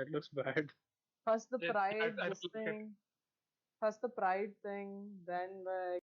That looks bad. First the Yeah, pride, I this don't like it. thing. First the pride thing, then like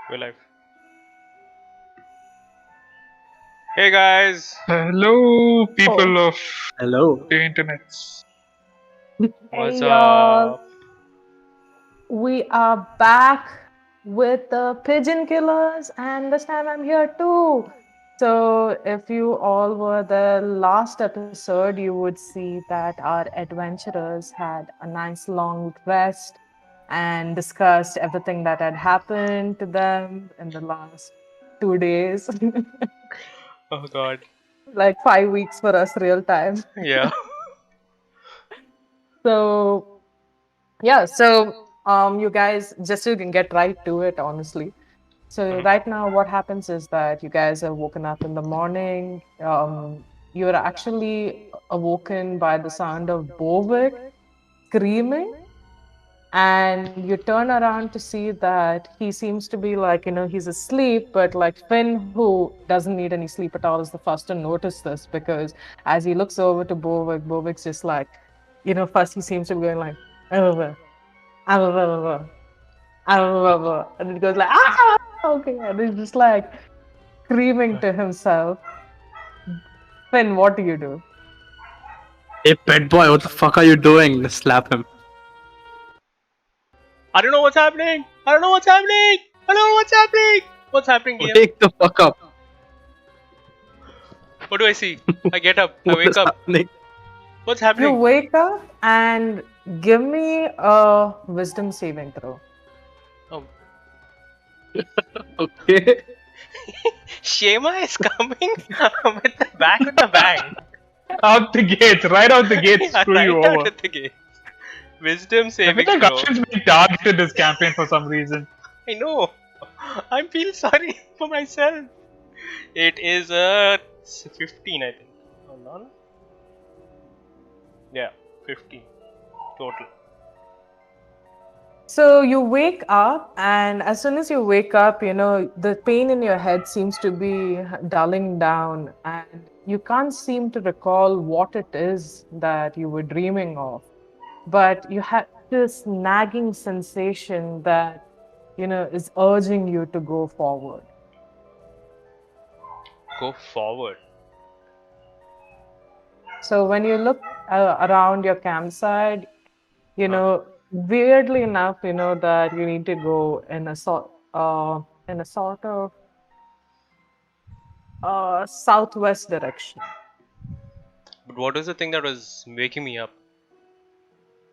We're live. Hey guys! Hello, people of Hello. the internet. What's Hey y'all, up? we are back with the Pigeon Killers, and this time I'm here too. So, if you all were the last episode, you would see that our adventurers had a nice long rest and discussed everything that had happened to them in the last 2 days, Oh god. like 5 weeks for us, real time. Yeah. So, yeah, so you guys, just so you can get right to it, honestly. So right now, what happens is that you guys are woken up in the morning. You're actually awoken by the sound of Bovik screaming, and you turn around to see that he seems to be like, he's asleep, but like Finn, who doesn't need any sleep at all, is the first to notice this because as he looks over to Bovik, Bovik's just like, first he seems to be going like, "Ah, ah, ah, ah, ah," and it goes like, ah, okay, and he's just like screaming to himself. Finn, what do you do? Hey, pet boy, what the fuck are you doing? Let's slap him. I don't know what's happening! I don't know what's happening! I don't know what's happening! What's happening here? Wake the fuck up. What do I see? I get up. I What wake is up. happening? What's You happening? wake up and give me a wisdom saving throw. Oh. Okay. Shema is coming with the back of the bang. Out the gates, right out the gates, Yeah, screw right you out over. of the gate. Wisdom I saving think throw. Russians being targeted this campaign for some reason. I know. I feel sorry for myself. It is a 15, I think. Hold on. Yeah, 15 total. So you wake up, and as soon as you wake up, the pain in your head seems to be dulling down, and you can't seem to recall what it is that you were dreaming of. But you have this nagging sensation that, is urging you to go forward. Go forward. So when you look around your campsite, weirdly enough, that you need to go in a sort of southwest direction. But what was the thing that was waking me up?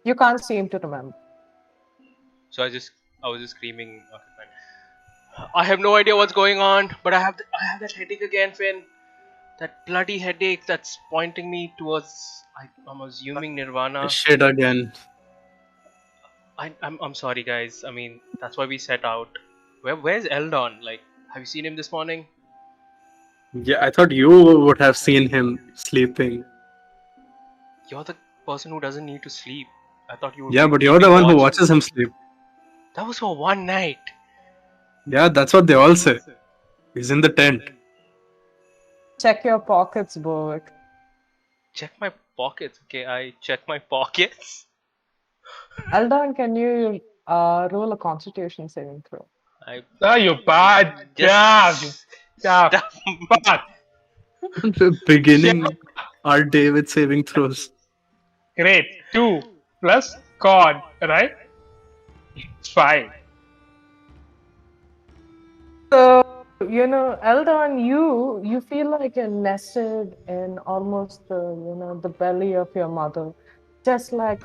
You can't seem to remember. So I was just screaming. Okay, fine. I have no idea what's going on, but I have that headache again, Finn. That bloody headache that's pointing me towards. I'm assuming Nirvana. Shit again. I'm sorry, guys. I mean, that's why we set out. Where's Eldon? Like, have you seen him this morning? Yeah, I thought you would have seen him sleeping. You're the person who doesn't need to sleep. I thought you would. Yeah, be but you're the keeping one who watch. watches him sleep. That was for one night. Yeah, that's what they all say. He's in the tent. Check your pockets, Bovic. Check my pockets. Okay, I check my pockets. Eldon, can you roll a Constitution saving throw? Ah, you bad. Yeah, bad. Beginning our day with saving throws. Great. 2 plus COD, right? It's 5. So, Eldon, you feel like you're nested in almost the belly of your mother, just like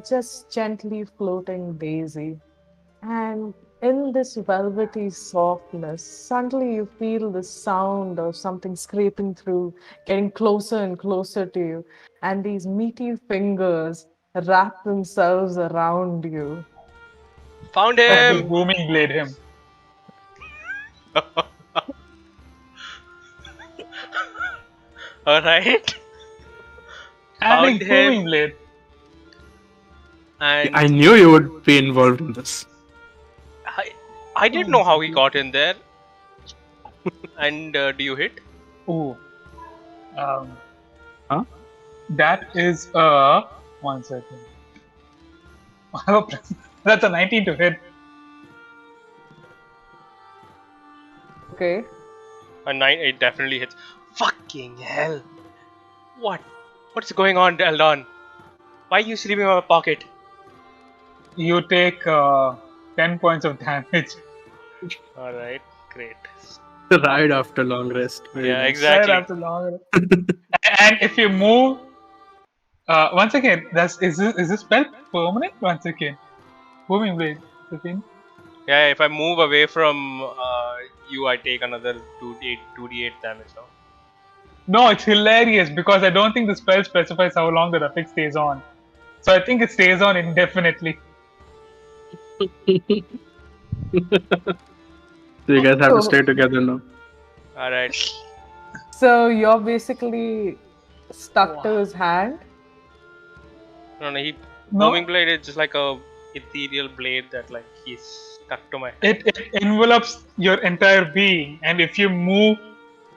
just gently floating daisy. And in this velvety softness, suddenly you feel the sound of something scraping through, getting closer and closer to you, and these meaty fingers wrap themselves around you. Found I will him. booming blade him. All right. Having Found him. booming blade. And I knew you would be involved in this. I didn't know how he got in there. And do you hit? Ooh. Huh? That is a 1 second. That's a 19 to hit. Okay. A 9, it definitely hits. Fucking hell! What? What's going on, Eldon? Why are you sleeping in my pocket? You take 10 points of damage. Alright, great. Right after long rest. Very Yeah, nice. exactly. Right after long. And if you move, once again, is this spell permanent? Once again, booming blade. The thing. Yeah, if I move away from you, I take another 2d8 damage now. No, it's hilarious because I don't think the spell specifies how long the effect stays on. So I think it stays on indefinitely. So you guys have to Oh. stay together now. Alright. So you're basically stuck to his hand. No, No. Booming blade is just like a ethereal blade that like he's stuck to my hand. It envelops your entire being, and if you move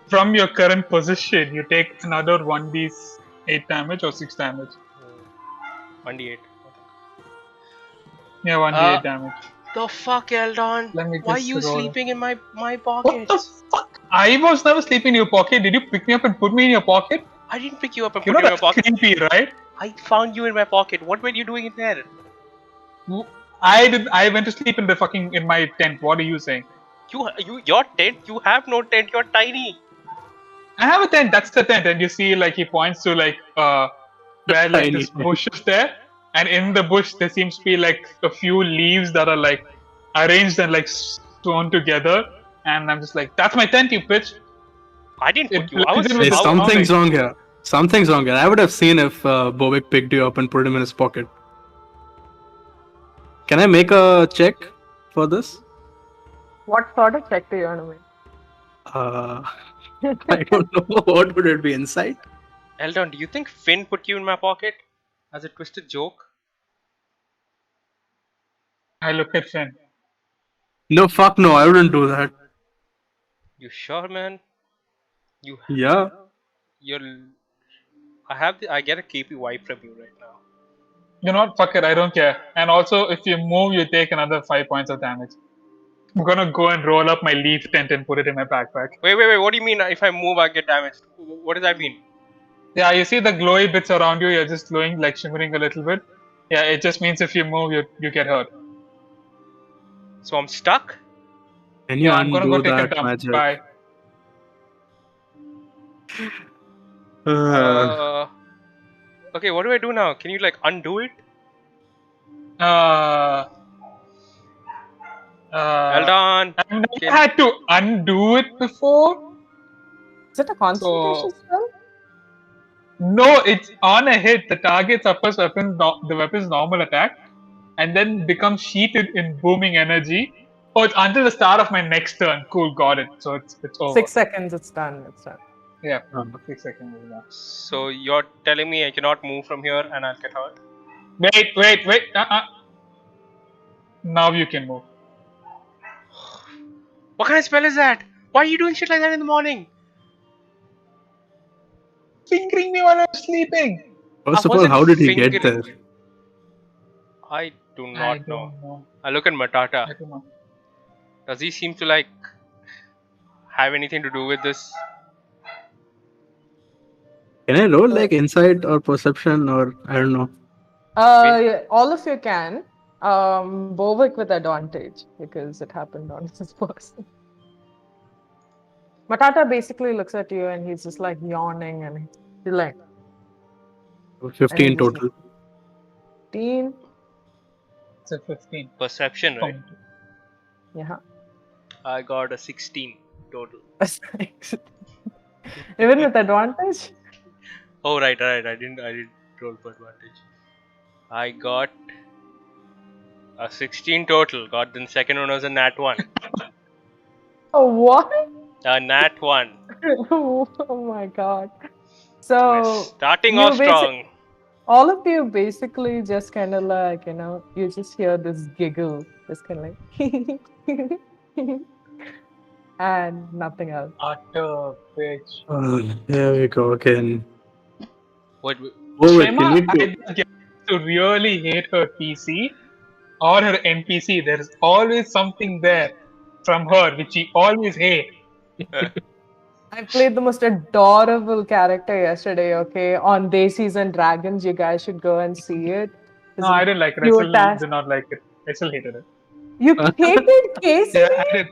from your current position, you take another 1d8 damage or 6 damage. 1d8. Yeah, 1d8 damage. The fuck, Eldon? Let me Why are just you roll. sleeping in my What pockets? the fuck? I was never sleeping in your pocket. Did you pick me up and put me in your pocket? I didn't pick you up and You put know you in my that's pocket. creepy, right? I found you in my pocket. What were you doing in there? I went to sleep in my tent. What are you saying? Your tent? You have no tent. You're tiny. I have a tent. That's the tent, and you see, like he points to like where like Tiny this tent. bush is there, and in the bush there seems to be like a few leaves that are like arranged and like sewn together, and I'm just like, that's my tent, you bitch. I didn't put It you. I was. blends in with Hey, the I was- something's surroundings. wrong here. Something's wrong here. I would have seen if Bobik picked you up and put him in his pocket. Can I make a check for this? What sort of check do you want to make? I don't know. What would it be? Insight? Eldon, do you think Finn put you in my pocket as a twisted joke? I look at Finn. No, fuck no. I wouldn't do that. You sure, man? Yeah. I get a KP wipe from you right now. You know what? Fuck it. I don't care. And also, if you move, you take another 5 points of damage. I'm gonna go and roll up my leaf tent and put it in my backpack. Wait. What do you mean? If I move, I get damaged? What does that mean? Yeah, you see the glowy bits around you. You're just glowing, like shimmering a little bit. Yeah, it just means if you move, you get hurt. So I'm stuck? Can you Yeah, I'm gonna undo go take a that dump. magic? Bye. Okay, what do I do now? Can you like undo it? Eldon! I've never had to undo it before. Is it a concentration spell? No, it's on a hit. The target suffers the weapon's normal attack, and then becomes sheeted in booming energy. Oh, it's until the start of my next turn. Cool, got it. So it's over. 6 seconds, it's done. It's done. Yeah, Um, 6 seconds is done. So you're telling me I cannot move from here and I'll get hurt? Wait. Now you can move. What kind of spell is that? Why are you doing shit like that in the morning? Fingering me while I'm sleeping. First I of all, wasn't how did he get fingering- there? I do I not don't know. know. I look at Matata. I don't know. Does he seem to like have anything to do with this? Can I roll like insight or perception or I don't know? All of you can. Bovik with advantage because it happened on his person. Matata basically looks at you and he's just like yawning and he's like 15 And it was total. 15. It's a 15. Perception, right? Yeah. I got a 16 total. Even with advantage? Oh right. I didn't roll for advantage. I got a 16 total. Got the second one was a nat 1. Oh, what? A nat 1. Oh my god. We're So, starting you off basic- strong. all of you basically just kind of like, you just hear this giggle, just kind of like, and nothing else. Utter bitch. There we go again. What? Oh, wait, Shema, can we I do? just get to really hate her PC or her NPC. There is always something there from her which she always hates. I played the most adorable character yesterday, okay? On DESIS and Dragons, you guys should go and see it. No, It's I didn't like it. I cute still as... did not like it. I still hated it. You hated Casey? Yeah, I did.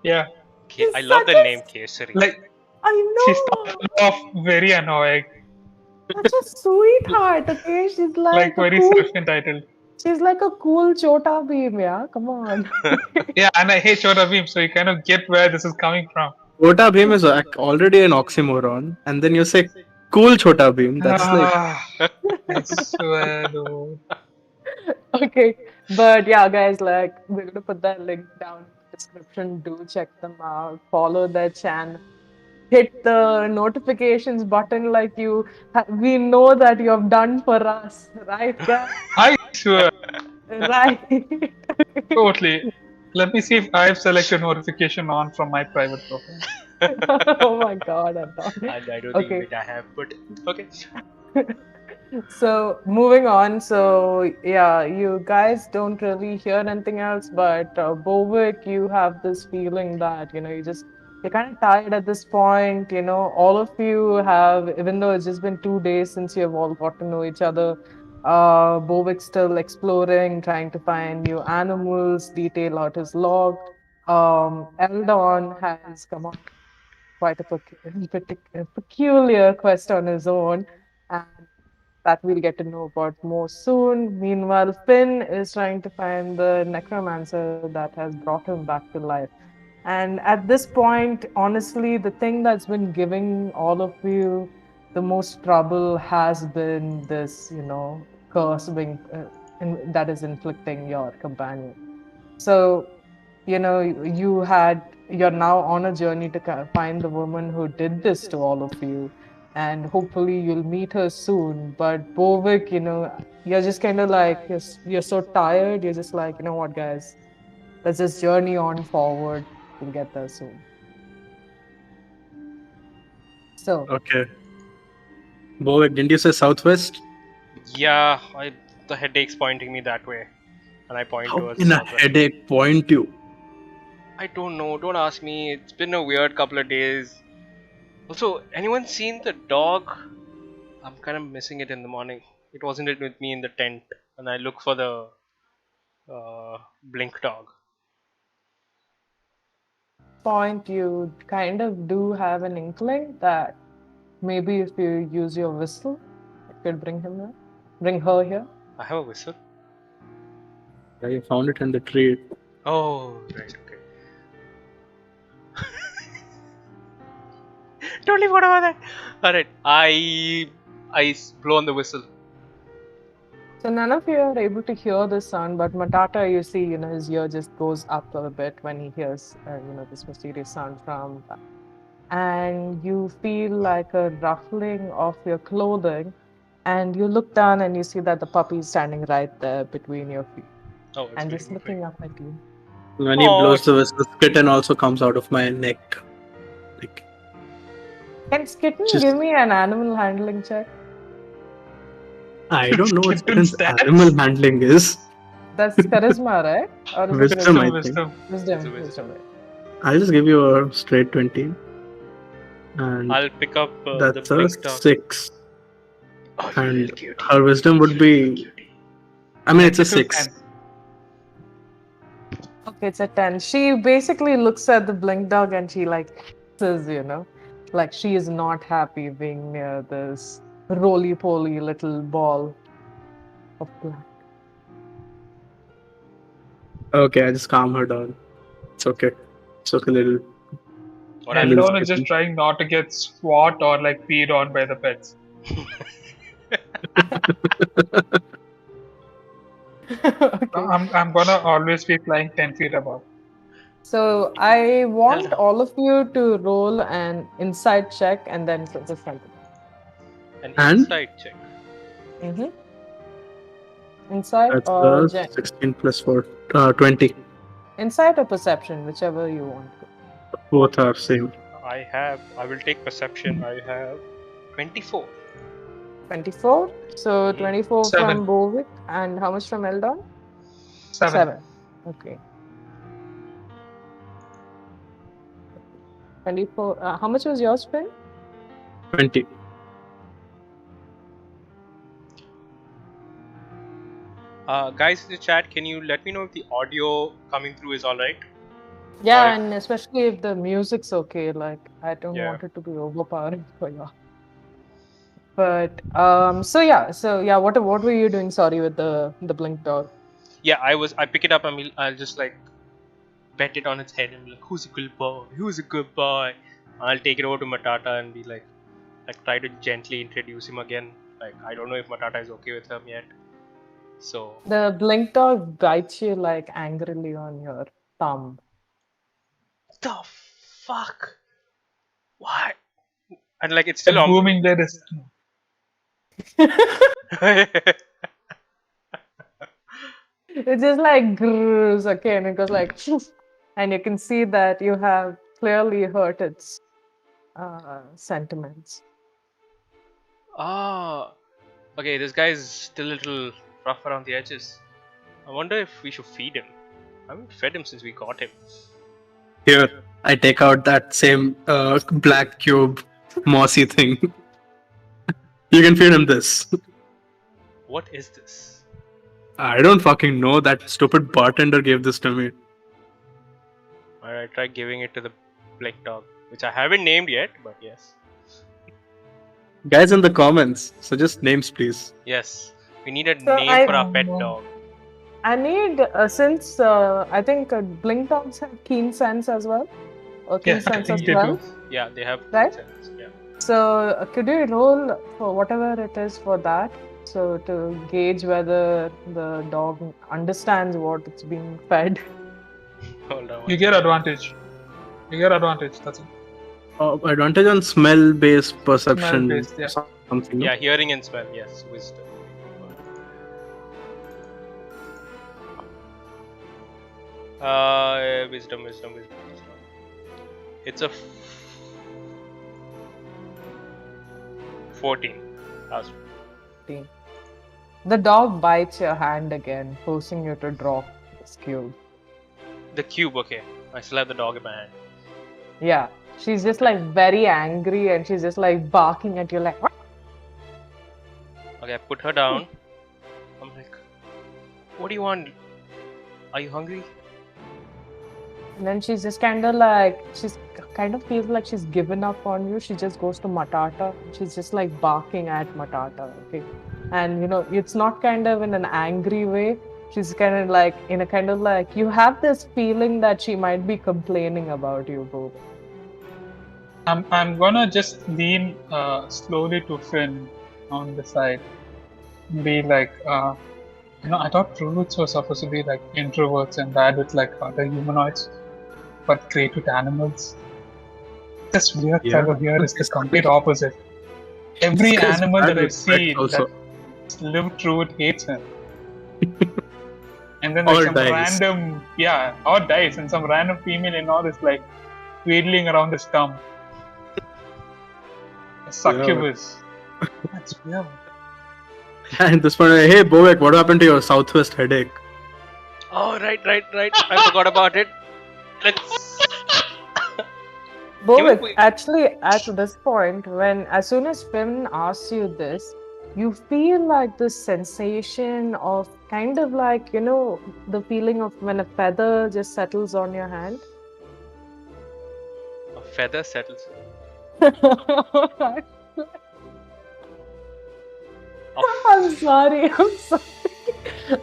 Yeah, Okay, He's I love such the a... name Kesari. like I she know! started off very annoying, Such a sweetheart, okay? She's like like a very cool... self-entitled. She's like a cool Chota Bheem, yeah? Come on. Yeah, and I hate Chota Bheem, so you kind of get where this is coming from. Chota Bheem is already an oxymoron, and then you say cool Chota Bheem. That's like I swear, dude. Okay, but yeah, guys, like we're gonna put that link down in the description. Do check them out. Follow their channel. Hit the notifications button like we know that you have done for us, right, guys? I swear, Right. totally. Let me see if I've selected notification on from my private profile. Oh my god, I'm not. I don't Okay. think I have, but okay. So moving on, so yeah, you guys don't really hear anything else, but Bovik, you have this feeling that you're kind of tired at this point. All of you have, even though it's just been 2 days since you have all got to know each other. Bovik's still exploring, trying to find new animals, detail out his log. Eldon has come on quite a peculiar quest on his own, and that we'll get to know about more soon. Meanwhile, Finn is trying to find the necromancer that has brought him back to life. And at this point, honestly, the thing that's been giving all of you the most trouble has been this, curse that is inflicting your companion. So, you're now on a journey to find the woman who did this to all of you, and hopefully you'll meet her soon. But Bovik, you're just kind of like you're so tired. You're just like, you know what, guys, let's just journey on forward. We'll get there soon. So okay. Bovik, didn't you say southwest? Yeah, the headache's pointing me that way, and I point How towards can a southwest. headache point you? I don't know. Don't ask me. It's been a weird couple of days. Also, anyone seen the dog? I'm kind of missing it in the morning. It wasn't it with me in the tent, and I look for the blink dog. point, you kind of do have an inkling that maybe if you use your whistle, it could bring her here. I have a whistle. Yeah, you found it in the tree. Oh, right, okay. Totally forgot about that. Alright, I blow on the whistle. So none of you are able to hear the sound, but Matata, you see, his ear just goes up a bit when he hears, this mysterious sound from that. And you feel like a ruffling of your clothing, and you look down and you see that the puppy is standing right there between your feet, Oh, it's and just beautiful. looking up at you. When he blows the whistle, Skitten also comes out of my neck. Like, Can Skitten Just- give me an animal handling check? I don't know what Skitten's Skitten's stats? animal handling is. That's charisma, right? Or is it Wisdom, I Wisdom. think. Wisdom, It's a wisdom, right? I'll just give you a straight 20. And I'll pick up the that's a blink dog. 6. Oh, you And little cutie. her wisdom would You be. little cutie. I mean, it's a Technical 6. 10. Okay, it's a 10. She basically looks at the blink dog and she says, like she is not happy being near this roly-poly little ball of black. Okay, I just calm her down. It's okay. It's okay, little. What And happened? Lone is just trying not to get swat or peed on by the pets. Okay. I'm gonna always be flying 10 feet above. So I want Hello. all of you to roll an insight check and then just continue. An And? insight check. Mm-hmm. Insight That's or 16 plus 4. 20. insight or perception, whichever you want. Both are same. I will take perception. I have 24. 24. So 24 7. from Bovik, and how much from Eldon? 7. Okay. 24. How much was yours, Finn? 20. Guys in the chat, can you let me know if the audio coming through is alright? Yeah, Or if- and especially if the music's okay. Like, I don't Yeah. want it to be overpowering for you. But so yeah. What were you doing? Sorry, with the blink dog. Yeah, I pick it up and I'll just like pet it on its head and be like, who's a good boy? Who's a good boy? I'll take it over to Matata and be like try to gently introduce him again. Like, I don't know if Matata is okay with him yet. So The blink dog bites you like angrily on your thumb. the fuck? What? And like it's still The booming there is. It just like grrrs, okay, and it goes like, and you can see that you have clearly hurt its sentiments. Ah, okay. This guy is still a little rough around the edges. I wonder if we should feed him. I haven't fed him since we got him. Here, I take out that same black cube, mossy thing. You can feed him this. What is this? I don't fucking know. That stupid bartender gave this to me. Alright, try giving it to the black dog, which I haven't named yet, but yes. Guys in the comments, suggest names, please. Yes, we need a So name for our pet I- dog. I need since I think blink dogs have keen sense as well, or keen Yes, I sense as think they well. do. Yeah, they have Right? sense. Yeah. So could you roll for whatever it is for that? So to gauge whether the dog understands what it's being fed. Hold on. You get advantage. You get advantage. That's it. Advantage on smell-based perception. Smell-based, yeah. Something. Yeah, hearing and smell. Yes, wisdom. Wisdom. It's a 14. That's The dog bites your hand again, forcing you to drop this cube. the cube. Okay, I still have the dog in my hand. Yeah, she's just like very angry and she's just like barking at you like, "What?" Okay, I put her down. I'm like, what do you want? Are you hungry? And then she's just kind of feels like she's given up on you. She just goes to Matata. She's just like barking at Matata, okay? And it's not kind of in an angry way. She's kind of like in a kind of like, you have this feeling that she might be complaining about you, Bob. I'm gonna just lean slowly to Finn on the side. Be like, I thought fruits were supposed to be like introverts and bad with like other humanoids, but great with animals. This weird Yeah. fellow here is the complete opposite. Every This guy's animal bad that I've with pets seen also. that's lived through it hates him. And then Or like some dies. random, or dies, and some random female in all is like wheedling around his thumb. A succubus. That's weird. And this one, hey Bovek, what happened to your southwest headache? Oh, right. I forgot about it. Let's. Bovik, we- actually, at this point, as soon as Finn asks you this, you feel like this sensation of kind of like, the feeling of when a feather just settles on your hand. A feather settles. I'm sorry.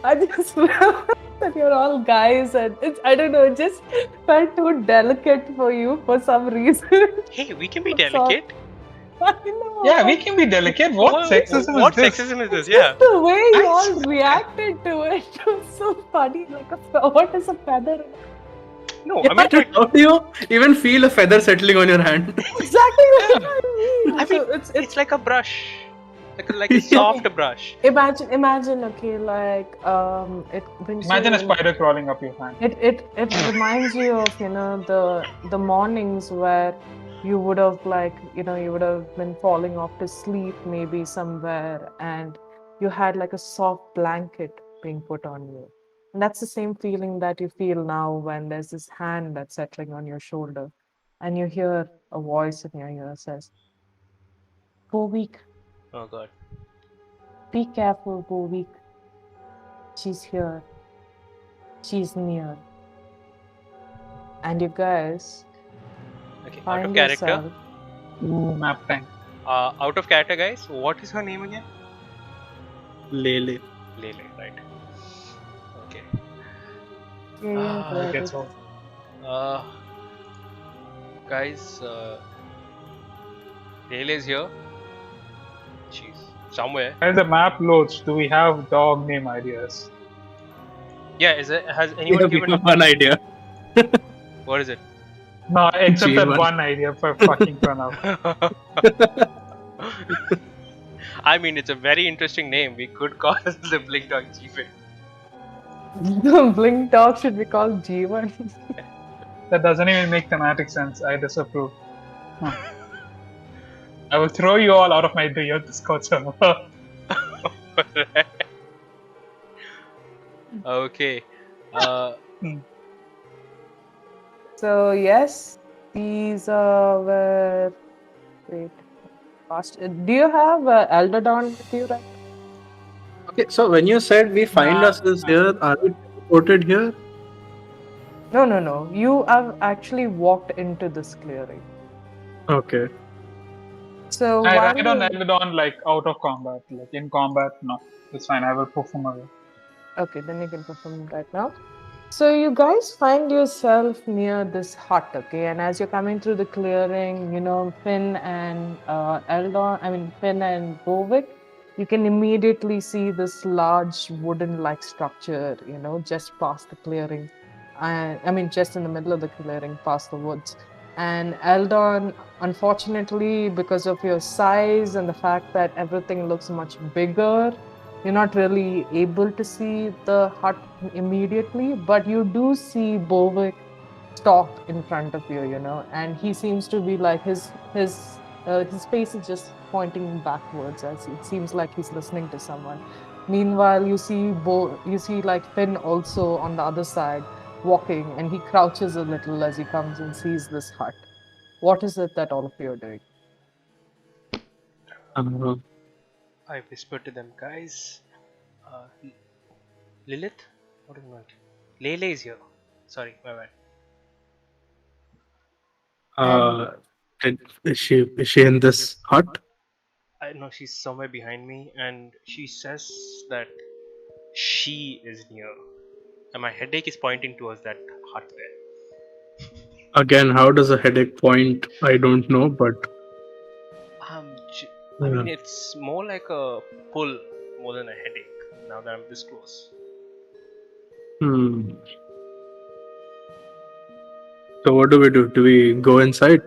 I just realized that you're all guys, and I don't know, it just felt too delicate for you for some reason. Hey, we can be I'm sorry. delicate. I know. Yeah, we can be delicate. What sexism What is this? sexism is this? Yeah. The way you all reacted to it was so funny. Like, what is a feather? No, Yeah, I mean, how do you even feel a feather settling on your hand? Exactly what I mean. I mean, So it's like a brush, like a soft brush. imagine. Okay, like it brings Imagine you a spider crawling up your hand. It reminds you of the mornings where you would have been falling off to sleep maybe somewhere, and you had like a soft blanket being put on you. And that's the same feeling that you feel now when there's this hand that's settling on your shoulder. and you hear a voice in your ear says, Bovik, Oh god. be careful, Bovik. She's here. She's near. And you guys Okay, out of find character. yourself. Ooh, map time. Out of character, guys. What is her name again? Lei-Lei. Lei-Lei, right? Okay. Yeah, Ah, got Gets it. old. Guys, Lei-Lei's here. She's somewhere. As the map loads, do we have dog name ideas? Yeah, has anyone Yeah, we given? have one idea. What is it? No, except that G1. one idea for fucking Pranav. I mean, it's a very interesting name. We could call the Blink Dog G-Fit. The Blink Dog should be called G1. That doesn't even make thematic sense. I disapprove. Huh. I will throw you all out of my Discord server. Okay. So yes, these were. Wait. Do you have Eldadon with you, right? Okay, so when you said we find Nah. ourselves here, are we teleported here? No. You have actually walked into this clearing. Okay. So I while ride on you- Eldon like out of combat. Like in combat, no. It's fine, I will perform away. Okay, then you can perform right now. So you guys find yourself near this hut, okay? And as you're coming through the clearing, Finn and Finn and Bovik, you can immediately see this large wooden-like structure, just past the clearing. Just in the middle of the clearing, past the woods. And Eldon, unfortunately, because of your size and the fact that everything looks much bigger, you're not really able to see the hut immediately, but you do see Bovik stop in front of you, and he seems to be like his face is just pointing backwards as it seems like he's listening to someone. Meanwhile, you see like Finn also on the other side walking, and he crouches a little as he comes and sees this hut. What is it that all of you are doing? I whispered to them, guys. Lilith? What is it? Lei-Lei is here. Sorry, my bad. Is she in this hut? I know she's somewhere behind me, and she says that she is near. And my headache is pointing towards that hut there. Again, how does a headache point? I don't know, but I mean, it's more like a pull more than a headache now that I'm this close. So what do we do? Do we go inside?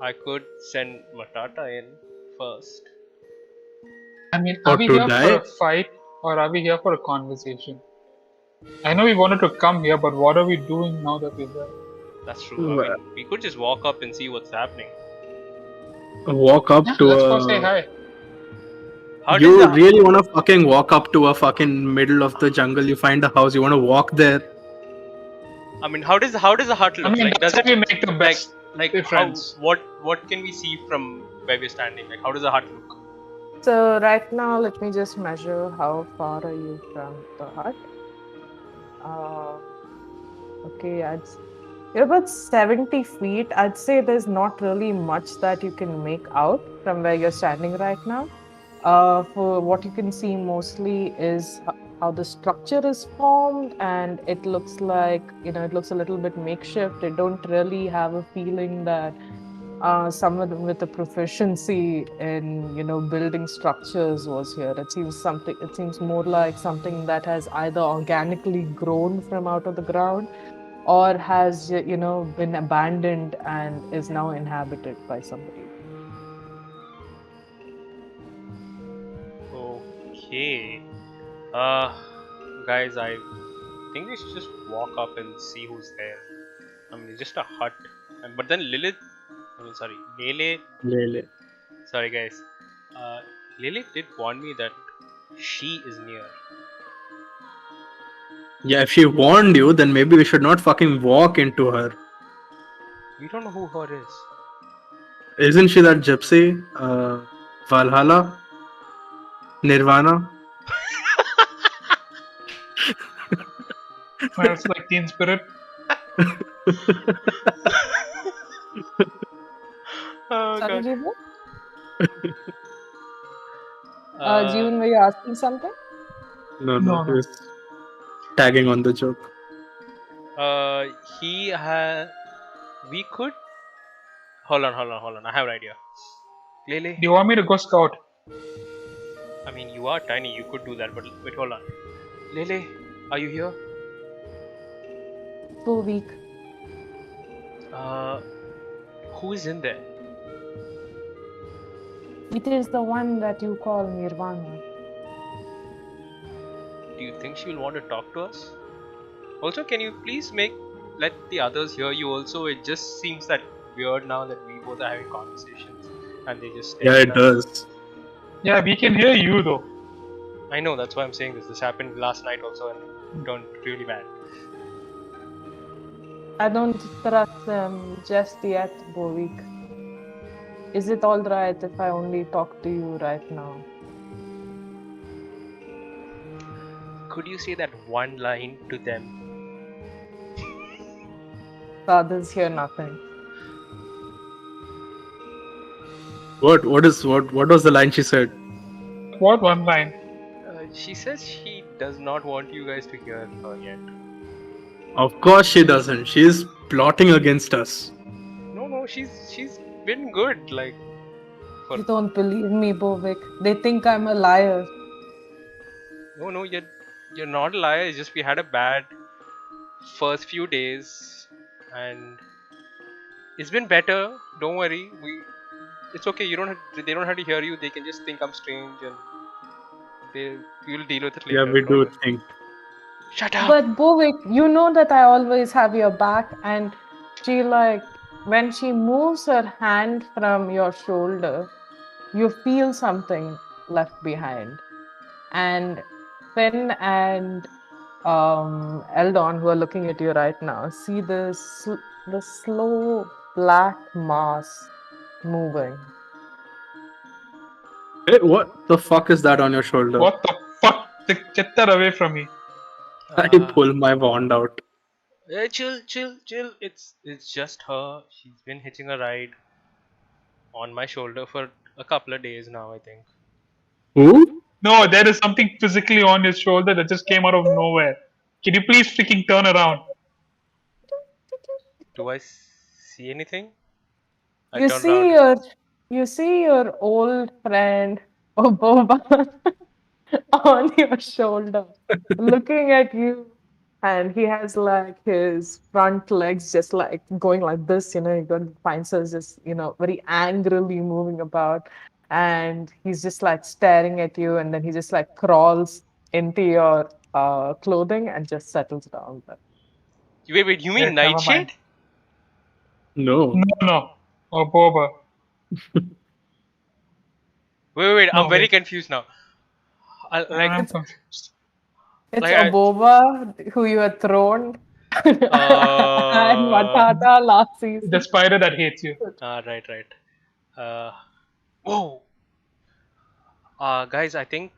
I could send Matata in first. I mean, Or are we to here die? for a fight or are we here for a conversation? I know we wanted to come here, but what are we doing now that we're there? That's true. I mean, we could just walk up and see what's happening. Walk up to Let's go say hi. You really want to fucking walk up to a fucking middle of the jungle? You find a house, you want to walk there? I mean, how does the hut look? I mean, like, does that's it how we make the best difference. what can we see from where we're standing? Like, how does the hut look? So right now, let me just measure how far are you from the hut. Okay, you're about 70 feet. I'd say there's not really much that you can make out from where you're standing right now. For what you can see mostly is how the structure is formed, and it looks like, it looks a little bit makeshift. They don't really have a feeling that someone with a proficiency in, building structures was here. It seems more like something that has either organically grown from out of the ground or has, been abandoned and is now inhabited by somebody. Okay. Guys, I think we should just walk up and see who's there. I mean, it's just a hut. But then Lei-Lei. Sorry, guys. Lilith did warn me that she is near. Yeah, if she warned you, then maybe we should not fucking walk into her. We don't know who her is. Isn't she that gypsy? Valhalla? Nirvana? Smells like Teen Spirit. Oh Sorry, god. Jibu? Uh, June, were you asking something? No, No, he no. was tagging on the joke. he had. We could. Hold on. I have an idea. Lei-Lei, Do you want me to go scout? I mean, you are tiny. You could do that, but wait, hold on. Lei-Lei, are you here? So weak. Who is in there? It is the one that you call Nirvana. Do you think she will want to talk to us? Also, can you please let the others hear you? Also, it just seems that weird now that we both are having conversations and they just stare Yeah, at it us. does. Yeah, we can hear you though. I know, that's why I'm saying this. This happened last night also and turned really bad. I don't trust them just yet, Bovik. Is it alright if I only talk to you right now? Could you say that one line to them? The others hear nothing. What was the line she said? What one line? She says she does not want you guys to hear her yet. Of course she doesn't. She's plotting against us. No, she's been good. Like, You don't believe me, Bovik. They think I'm a liar. no, you're not a liar. It's just we had a bad first few days, and it's been better. Don't worry. It's okay. They don't have to hear you. They can just think I'm strange, and we'll deal with it Yeah, later. we Don't do worry. think. Shut up. But Bovik, you know that I always have your back, and she when she moves her hand from your shoulder, you feel something left behind. And Finn and Eldon, who are looking at you right now, see the slow black mass moving. Hey, what the fuck is that on your shoulder? What the fuck? Get that away from me. I pull my wand out. Chill. It's just her. She's been hitching a ride on my shoulder for a couple of days now, I think. Who? No, there is something physically on his shoulder that just came out of nowhere. Can you please freaking turn around? Do I see anything? I You turn see around. you see your old friend Oboba on your shoulder, looking at you, and he has like his front legs just like going like this, he got pincers just, very angrily moving about, and he's just like staring at you, and then he just like crawls into your clothing and just settles down there. Wait, you mean Never mind. Nightshade? No. No. Oh, Boba. Wait, No, I'm very wait. confused now. I'm confused. It's Like I- Oboba who you had thrown and Matata last season. The spider that hates you. right. Whoa. Guys, I think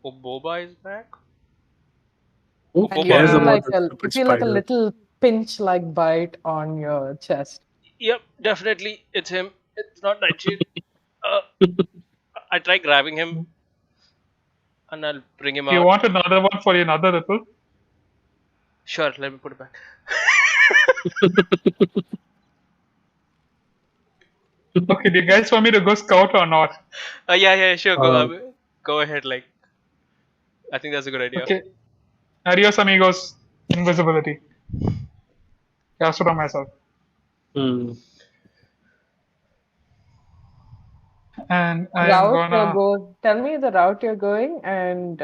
Oboba is back. Who And you cares feel about like the you stupid feel like a spider? little pinch like bite on your chest. Yep, definitely, it's him. It's not Nightshade. I try grabbing him, and I'll bring him Do you out. want another one for another ripple? Sure, let me put it back. Okay, do you guys want me to go scout or not? Yeah, sure. Uh, Go ahead. Like, I think that's a good idea. Okay. Adios, amigos. Invisibility. Cast it on myself. Hmm. And I'm gonna. Tell me the route you're going and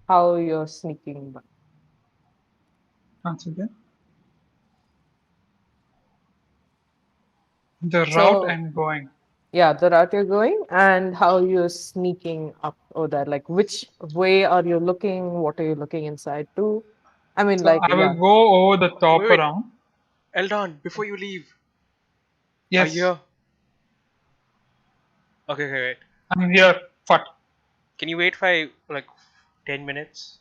how you're sneaking by. Once again. The So- route I'm going. Yeah, the route you're going and how you're sneaking up or that. Like, which way are you looking? What are you looking inside to? I mean, So I will go over the top Wait. around. Eldon, before you leave, Yes, Are you here? Okay, okay, wait. I'm here. What? Can you wait for like 10 minutes?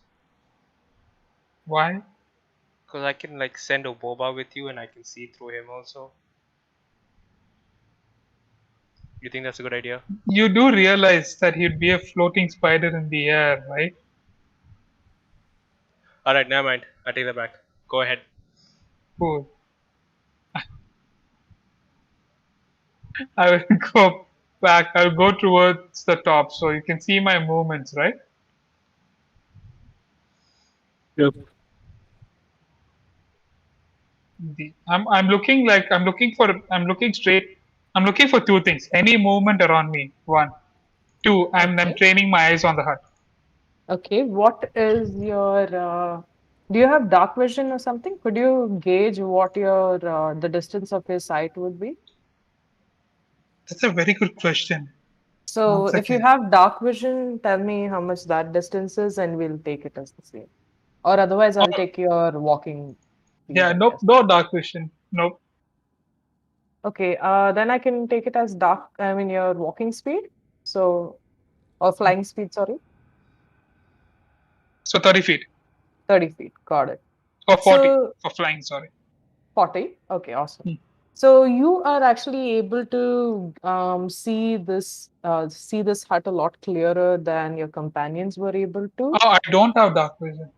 Why? Because I can like send a boba with you and I can see through him also. You think that's a good idea? You do realize that he'd be a floating spider in the air, right? Alright, never mind. I take that back. Go ahead. Cool. I will go back. I'll go towards the top so you can see my movements, right? Yep. I'm looking like I'm looking straight. I'm looking for two things. Any movement around me. One. Two. I'm Okay. training my eyes on the hut. Okay. What is your do you have dark vision or something? Could you gauge what your the distance of your sight would be? That's a very good question. So One if you second. have dark vision, tell me how much that distance is and we'll take it as the same. Or otherwise I'll Oh, take your walking speed, yeah. I Nope. guess. No dark vision. Nope. Okay, then I can take it as I mean your walking speed. So or flying speed, sorry. So 30 feet 30 feet. Got it. or 40 So for flying. Sorry. 40. Okay, awesome. Hmm. So you are actually able to see this hut a lot clearer than your companions were able to. Oh, I don't have dark vision.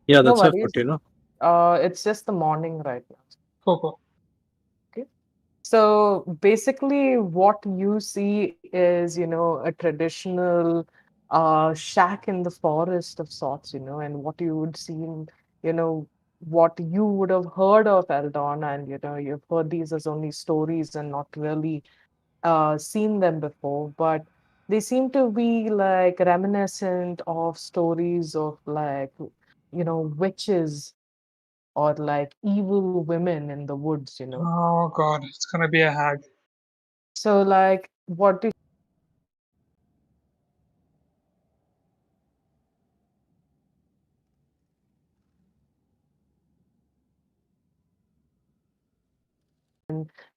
Yeah, No that's a worries. photo, It's just the morning right now. Coco. Okay. So basically, what you see is, a traditional shack in the forest of sorts, and what you would see in, what you would have heard of Eldon, and, you've heard these as only stories and not really seen them before, but they seem to be like reminiscent of stories of like, witches or like evil women in the woods. Oh God, it's gonna be a hag. So like what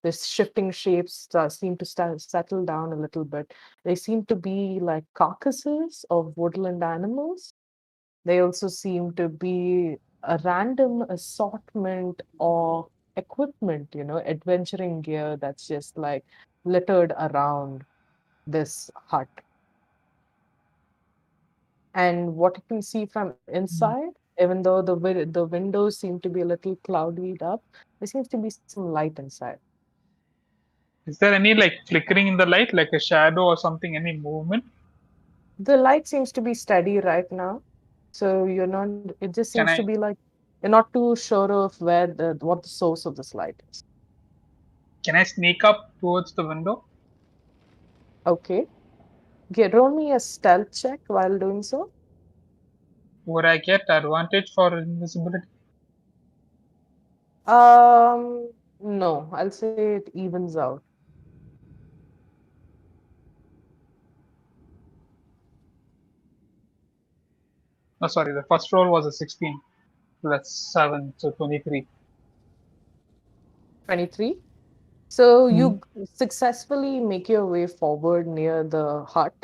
the shifting shapes seem to settle down a little bit. They seem to be like carcasses of woodland animals. They also seem to be a random assortment of equipment, adventuring gear that's just like littered around this hut. And what you can see from inside, even though the windows seem to be a little cloudied up, there seems to be some light inside. Is there any like flickering in the light, like a shadow or something? Any movement? The light seems to be steady right now, so it just seems Can to I be like you're not too sure of what the source of this light is. can I sneak up towards the window? Okay. Roll me a stealth check while doing so. Would I get advantage for invisibility? No, I'll say it evens out. No, sorry. The first roll was a 16 plus 7, so 23. 23. So Mhm. you successfully make your way forward near the hut,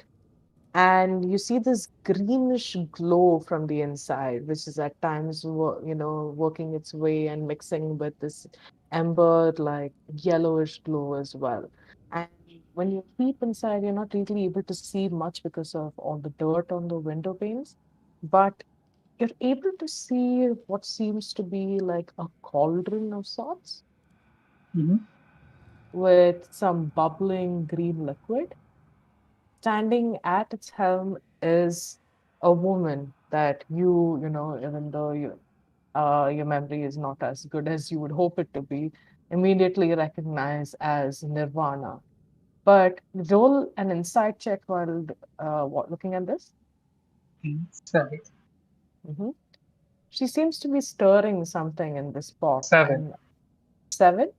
and you see this greenish glow from the inside, which is at times working its way and mixing with this ember like yellowish glow as well. And when you peep inside, you're not really able to see much because of all the dirt on the window panes, but you're able to see what seems to be like a cauldron of sorts Mhm. with some bubbling green liquid. Standing at its helm is a woman that even though your memory is not as good as you would hope it to be, immediately recognize as Nirvana. But roll an insight check while looking at this. Insight. Mhm. She seems to be stirring something in this pot. 7. And 7?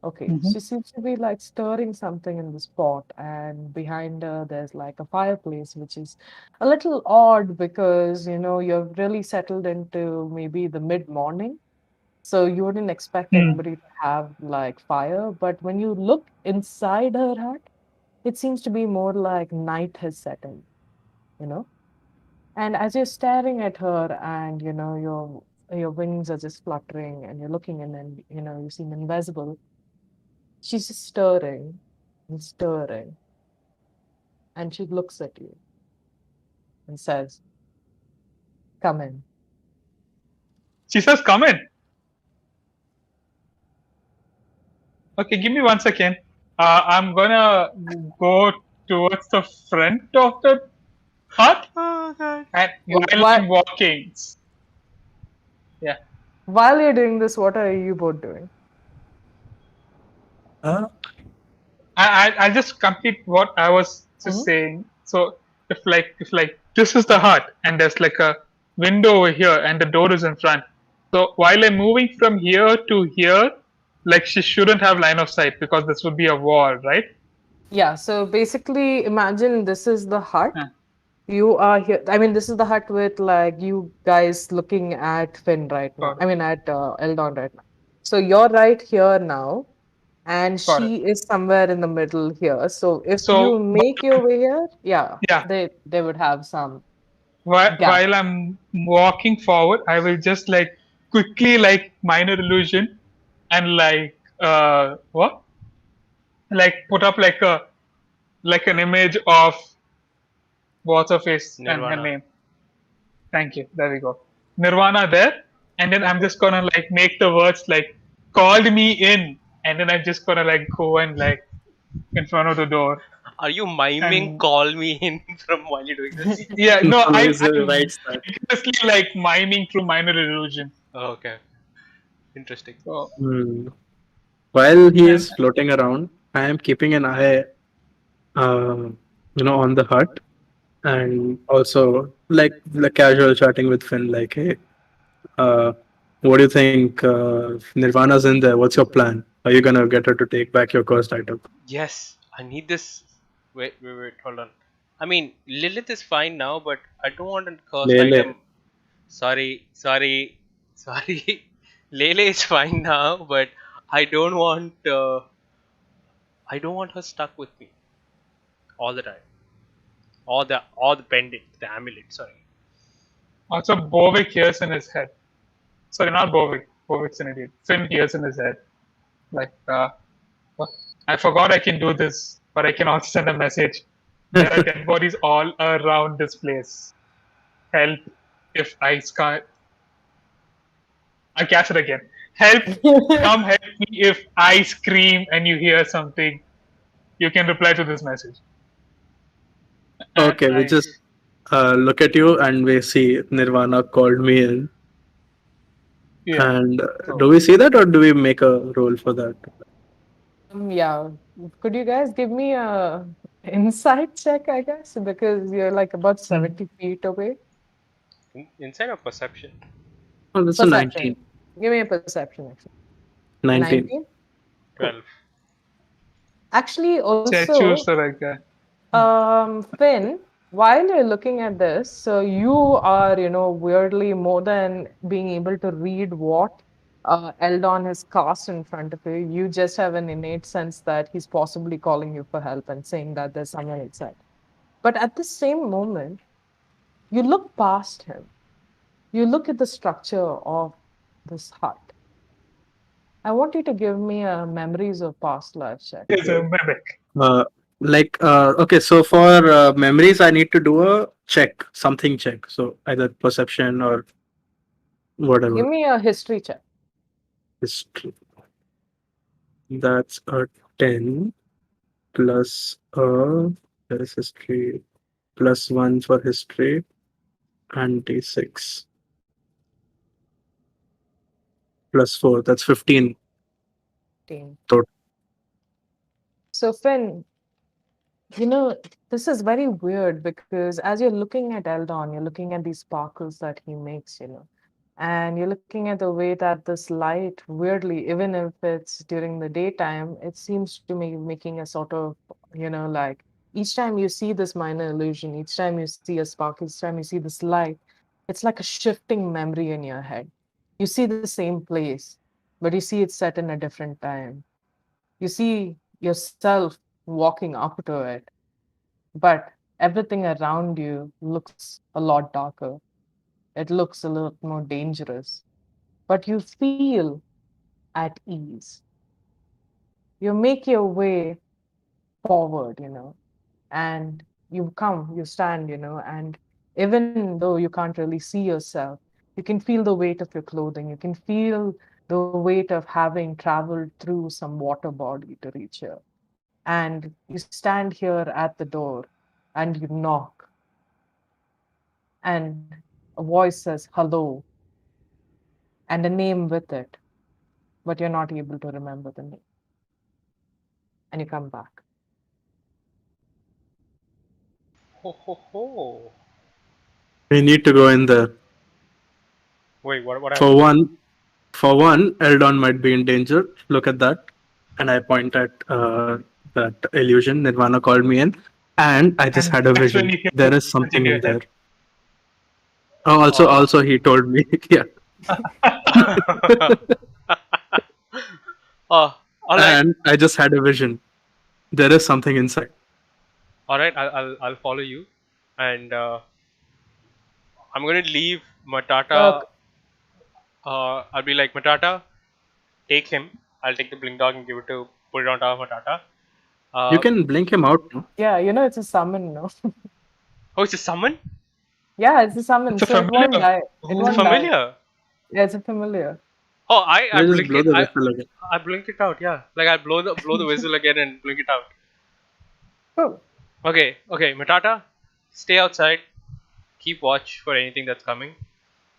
Okay, Mhm. she seems to be like stirring something in this pot, and behind her there's like a fireplace, which is a little odd because you've really settled into maybe the mid-morning. So you wouldn't expect anybody to have like fire, but when you look inside her hut, it seems to be more like night has set in, you know? And as you're staring at her and your wings are just fluttering and you're looking in and you seem invisible, she's just stirring and stirring. And she looks at you and says, "Come in." She says, "Come in." Okay, give me 1 second. I'm gonna go towards the front of the hut, Oh god. and Yeah, while I'm walking, yeah, While you're doing this, what are you both doing? I'll just complete what I was just saying. So if this is the hut and there's like a window over here and the door is in front. So while I'm moving from here to here, like she shouldn't have line of sight because this would be a wall, right? Yeah, so basically imagine this is the hut. Huh. You are here. I mean, this is the hut with like you guys looking at Finn right now. Got it. I mean, at Eldon right now. So you're right here now, and Got it. she is somewhere in the middle here. So if So you make your way here, yeah, yeah, they would have some while, gap. while I'm walking forward, I will just like quickly like minor illusion and like what? Like put up like an image of what's her face and her Nirvana. name. Thank you. There we go. Nirvana there, and then I'm just gonna like make the words like called me in, and then I'm just gonna like go and like in front of the door. Are you miming And- call me in from while you're doing this? Yeah, no, I'm right side. seriously like miming through minor illusion. Oh, okay. Interesting. So While he is floating around, I am keeping an eye, on the hut, and also like the casual chatting with Finn, like, hey, what do you think? Nirvana's in there. What's your plan? Are you gonna get her to take back your cursed item? Yes, I need this. Wait, hold on. I mean, Lilith is fine now, but I don't want a cursed Lei-Lei. item. Sorry. Lei-Lei is fine now, but I don't want. I don't want her stuck with me all the time. Or the pendant, the amulet. Sorry. also Bovik hears in his head. Sorry, not Bovik. Bovik's an idiot. Finn hears in his head. Like what? I forgot I can do this, but I can also send a message. There are dead bodies all around this place. Help if I can't. I'll catch it again. Help! Come help me if I scream and you hear something. You can reply to this message. And Okay, we I- just look at you and we see Nirvana called me in. yeah. And do we see that or do we make a roll for that? Yeah. Could you guys give me a insight check, I guess? Because you're like about 70 feet away. Inside of perception. Oh, that's a Perception. 19. Give me a perception, actually. 19. 12. Actually, Choose also, the right guy. Finn, while you're looking at this, so you are, weirdly more than being able to read what Eldon has cast in front of you. You just have an innate sense that he's possibly calling you for help and saying that there's someone inside. But at the same moment, you look past him. You look at the structure of this hut. I want you to give me a memories of past life check. He's a mimic. Okay, so for memories, I need to do a check, something check. So either perception or whatever. Give me a history check. History. That's a 10 plus there is history plus 1 for history and d6 plus 4. That's 15. Total. So, Finn, this is very weird because as you're looking at Eldon, you're looking at these sparkles that he makes, and you're looking at the way that this light, weirdly, even if it's during the daytime, it seems to be making a sort of, like each time you see this minor illusion, each time you see a spark, each time you see this light, it's like a shifting memory in your head. You see the same place, but you see it set in a different time. You see yourself walking up to it, but everything around you looks a lot darker. It looks a lot more dangerous, but you feel at ease. You make your way forward, and you stand, and even though you can't really see yourself, you can feel the weight of your clothing. You can feel the weight of having traveled through some water body to reach here. And you stand here at the door and you knock, and a voice says hello and a name with it, but you're not able to remember the name. And you come back. Ho ho ho. We need to go in there. Wait, what For happened? one, Eldon might be in danger. Look at that. And I point at that illusion. Nirvana called me in, and I just And had a that's when vision. you hear There the is voice in something your in there. head. Oh, also, he told me. Yeah. Oh, all right, And I just had a vision. There is something inside. all right. I'll follow you, and I'm gonna leave Matata. Look, I'll be like Matata, take him. I'll take the blink dog and give it to put it on top of Matata. You can blink him out. No? yeah, it's a summon, no? Oh, it's a summon. Yeah, it's a summon, It's a so it won't familiar. die. It It's a won't die. familiar. Yeah, it's a familiar. Oh, I You just blink blow it. the whistle again. I blink it out. Yeah, like I blow the whistle again and blink it out. Oh, Okay, Matata, stay outside. Keep watch for anything that's coming.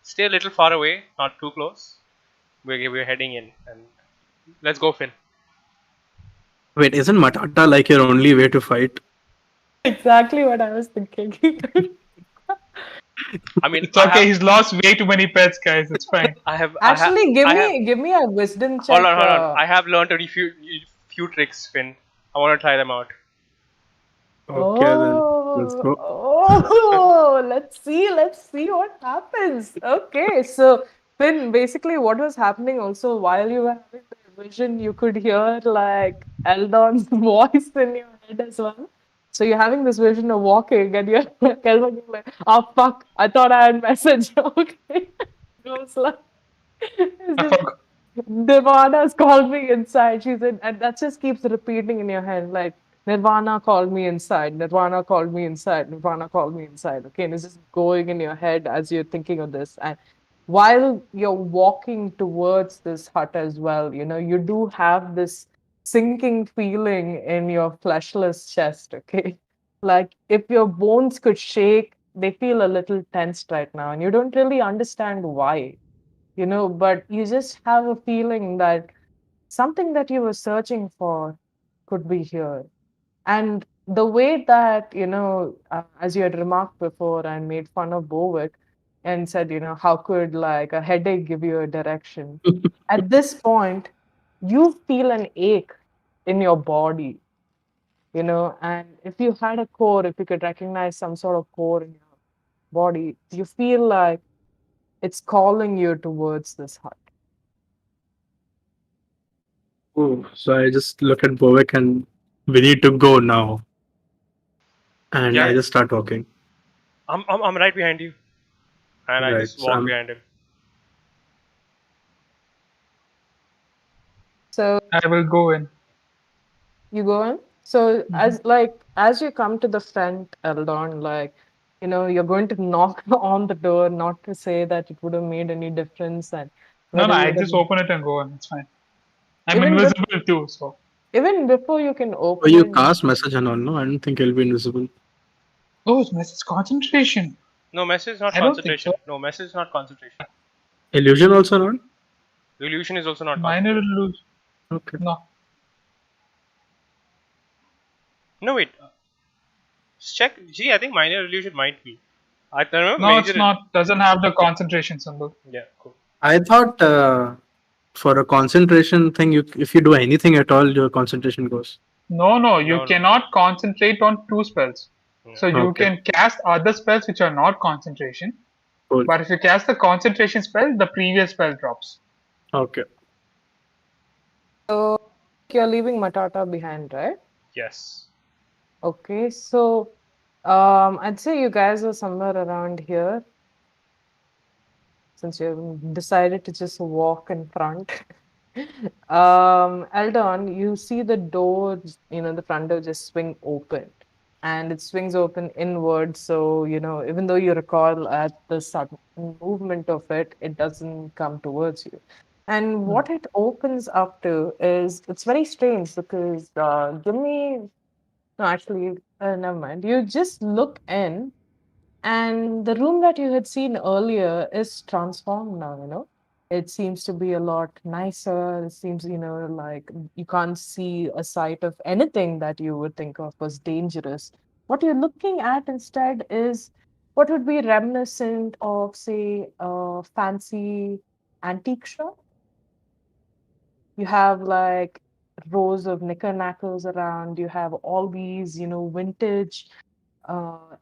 Stay a little far away, not too close. We're heading in, and let's go, Finn. Wait, isn't Matata like your only way to fight? exactly what I was thinking. I mean, It's okay. He's lost way too many pets, guys. It's fine. Actually, give me a wisdom check. Hold on. I have learned a few tricks, Finn. I want to try them out. Okay, then let's go. Let's see what happens. Okay, so Finn, basically what was happening also while you were having the vision, you could hear like Eldon's voice in your head as well. So you're having this vision of walking and you're like, Eldon, you're like, oh fuck, I thought I had message. Okay. Goes like, I forgot. Nirvana's called me inside. She's in, and that just keeps repeating in your head, like Nirvana called me inside. Nirvana called me inside. Nirvana called me inside. Okay, and it's just going in your head as you're thinking of this. And while you're walking towards this hut as well, you do have this sinking feeling in your fleshless chest. Okay, like if your bones could shake, they feel a little tensed right now, and you don't really understand why. But you just have a feeling that something that you were searching for could be here. And the way that, as you had remarked before and made fun of Bowick and said, how could like a headache give you a direction? At this point, you feel an ache in your body, and if you had a core, if you could recognize some sort of core in your body, you feel like it's calling you towards this hut. Oh, so I just look at Bovik and we need to go now. And Yeah. I just start walking. I'm right behind you, and I Right, just so walk I'm- behind him. So I will go in. you go in. So as you come to the front, Eldon, you're going to knock on the door, not to say that it would have made any difference, and No, whether I you'd just have- open it and go in. It's fine. I'm Even invisible too, so. even before you can Oh, open you it, cast message and all, no? I don't think it'll be invisible. Oh, it's concentration. No, message not I don't think concentration. so. No, message not concentration. Illusion also not? Illusion is also not Minor concentration. illusion. Okay. No. No, wait. Check. Gee, I think minor illusion might be. I don't know. No, major it's not. Doesn't have the concentration symbol. Yeah, cool. I thought for a concentration thing, if you do anything at all, your concentration goes. No, you No. cannot concentrate on two spells. Yeah. So you Okay. can cast other spells which are not concentration, Cool. But if you cast the concentration spell, the previous spell drops. Okay. So you're leaving Matata behind, right? Yes. Okay, so I'd say you guys are somewhere around here since you've decided to just walk in front. Eldon, you see the door, the front door just swing open and it swings open inward. So, even though you recoil at the sudden movement of it, it doesn't come towards you. And what it opens up to is it's very strange because give me no, actually, never mind. You just look in, and the room that you had seen earlier is transformed now. It seems to be a lot nicer. It seems, like you can't see a sight of anything that you would think of as dangerous. What you're looking at instead is what would be reminiscent of, say, a fancy antique shop. You have like rows of knickerknackers around. You have all these, vintage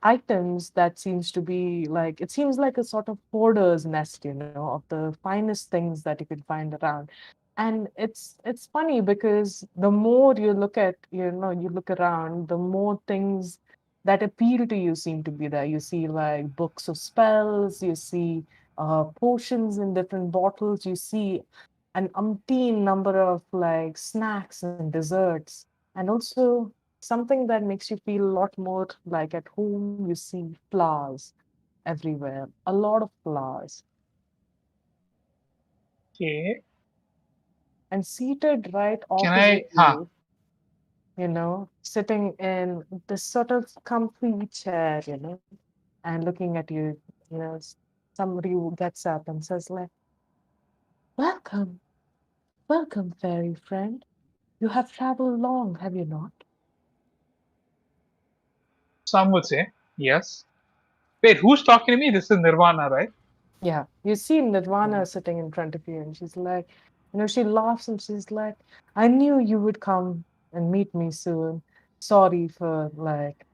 items that seems to be like it seems like a sort of hoarder's nest, of the finest things that you can find around. And it's funny because the more you look at, you look around, the more things that appeal to you seem to be there. You see like books of spells, you see potions in different bottles, you see an umpteen number of like snacks and desserts, and also something that makes you feel a lot more like at home. You see flowers everywhere, a lot of flowers. Okay. And seated right Can I? opposite you, sitting in this sort of comfy chair, and looking at you, somebody who gets up and says like, welcome, welcome, fairy friend. You have traveled long, have you not? Some would say yes. Wait, who's talking to me? This is Nirvana, right? Yeah, you see Nirvana sitting in front of you, and she's like, she laughs and she's like, I knew you would come and meet me soon. Sorry for like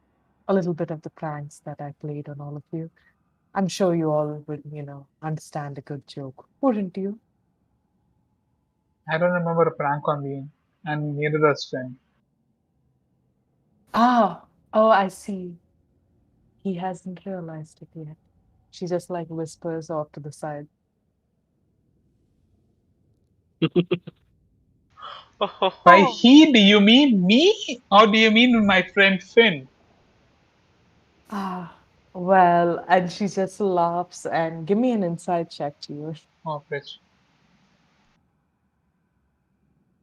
a little bit of the pranks that I played on all of you. I'm sure you all would, understand a good joke, wouldn't you? I don't remember a prank on me, and neither does Finn. Ah, oh, I see. He hasn't realized it yet. She just like whispers off to the side. Oh, ho, By ho. he, do you mean me, or do you mean my friend Finn? Ah, well, and she just laughs and give me an inside check to you. Oh, bitch.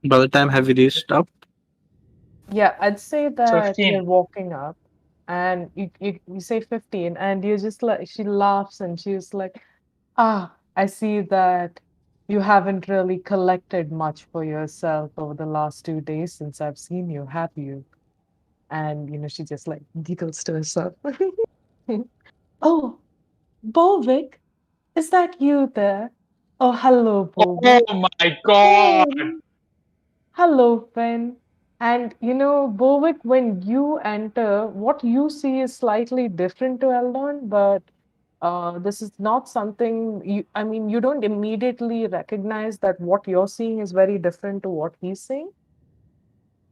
By the time have you reached up? Yeah, I'd say So that you're 15. walking up and you say 15 and you're just like, she laughs and she's like, ah, I see that you haven't really collected much for yourself over the last 2 days since I've seen you, have you? And, she just like giggles to herself. Oh, Bovik, is that you there? Oh, hello, Oh Bovik. my god! Finn. Hello, Finn. And Bovik, when you enter, what you see is slightly different to Eldon, but this is not something I mean, you don't immediately recognize that what you're seeing is very different to what he's seeing.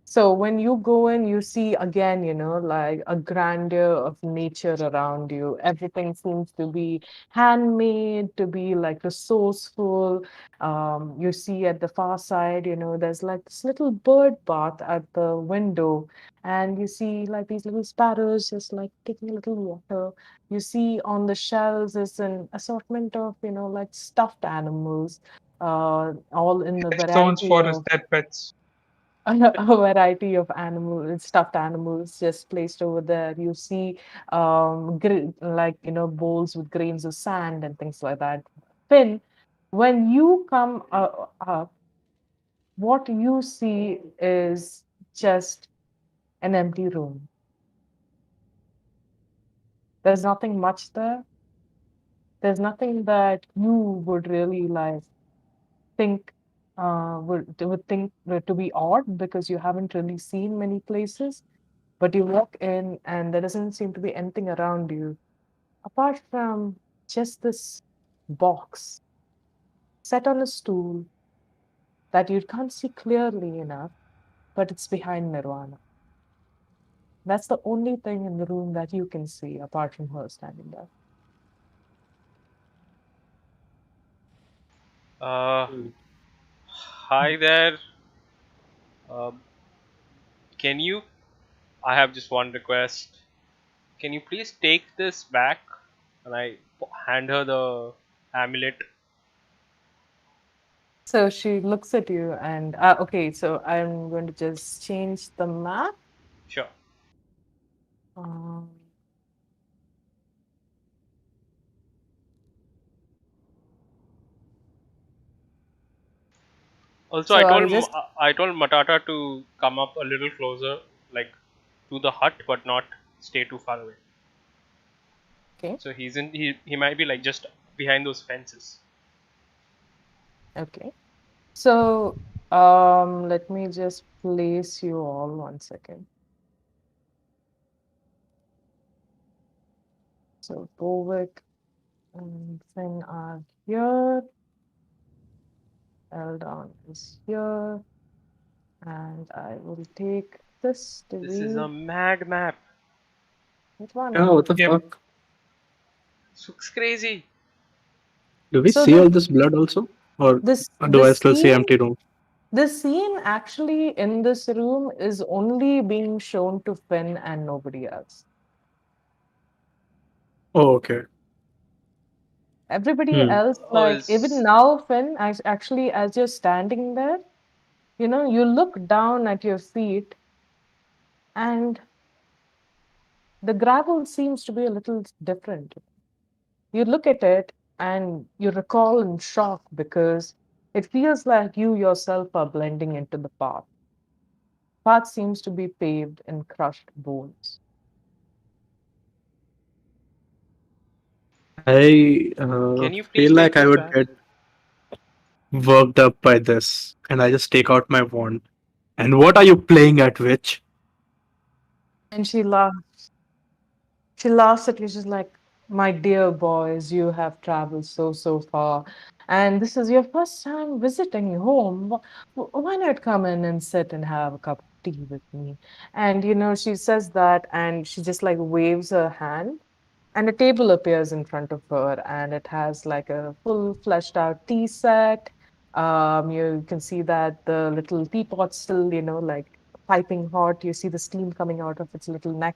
So when you go in, you see again, like a grandeur of nature around you. Everything seems to be handmade, to be like resourceful. You see at the far side, there's like this little bird bath at the window, and you see like these little sparrows just like taking a little water. You see on the shelves is an assortment of, like stuffed animals, all in the Stones variety for his of dead pets. a variety of animals, stuffed animals just placed over there. You see, like, bowls with grains of sand and things like that. Finn, when you come up, what you see is just an empty room. There's nothing much there. There's nothing that you would really like think would think to be odd because you haven't really seen many places. But you walk in and there doesn't seem to be anything around you apart from just this box set on a stool that you can't see clearly enough, but it's behind Nirvana. That's the only thing in the room that you can see apart from her standing there. Hi there. Um, can you? I have just one request. Can you please take this back? And I hand her the amulet. So she looks at you and okay, so I'm going to just change the map. Sure. Um, Also, so I'll just I told Matata to come up a little closer, like to the hut, but not stay too far away. okay. So he might be like just behind those fences. Okay. So let me just place you all 1 second. So Bovic and Finn are here. Eldon is here. And I will take this to This is a be mad map. Nirvana. Yeah, what the Yep. fuck? This looks crazy. Do we So see the- all this blood also? Or This do I this still see scene empty room? this scene actually in this room is only being shown to Finn and nobody else. Oh, okay. Everybody Hmm. else, Oh, like even now, Finn, actually, as you're standing there, you look down at your feet and the gravel seems to be a little different. You look at it and you recall in shock because it feels like you yourself are blending into the path. Path seems to be paved in crushed bones. I can you please feel take like I this would back? get worked up by this, and I just take out my wand. And what are you playing at, witch? And she laughs. She laughs at you. She's like, "My dear boys, you have traveled so far. And this is your first time visiting home. Why not come in and sit and have a cup of tea with me?" And, she says that and she just like waves her hand. And a table appears in front of her, and it has like a full fleshed out tea set. You can see that the little teapot's still, like piping hot. You see the steam coming out of its little neck.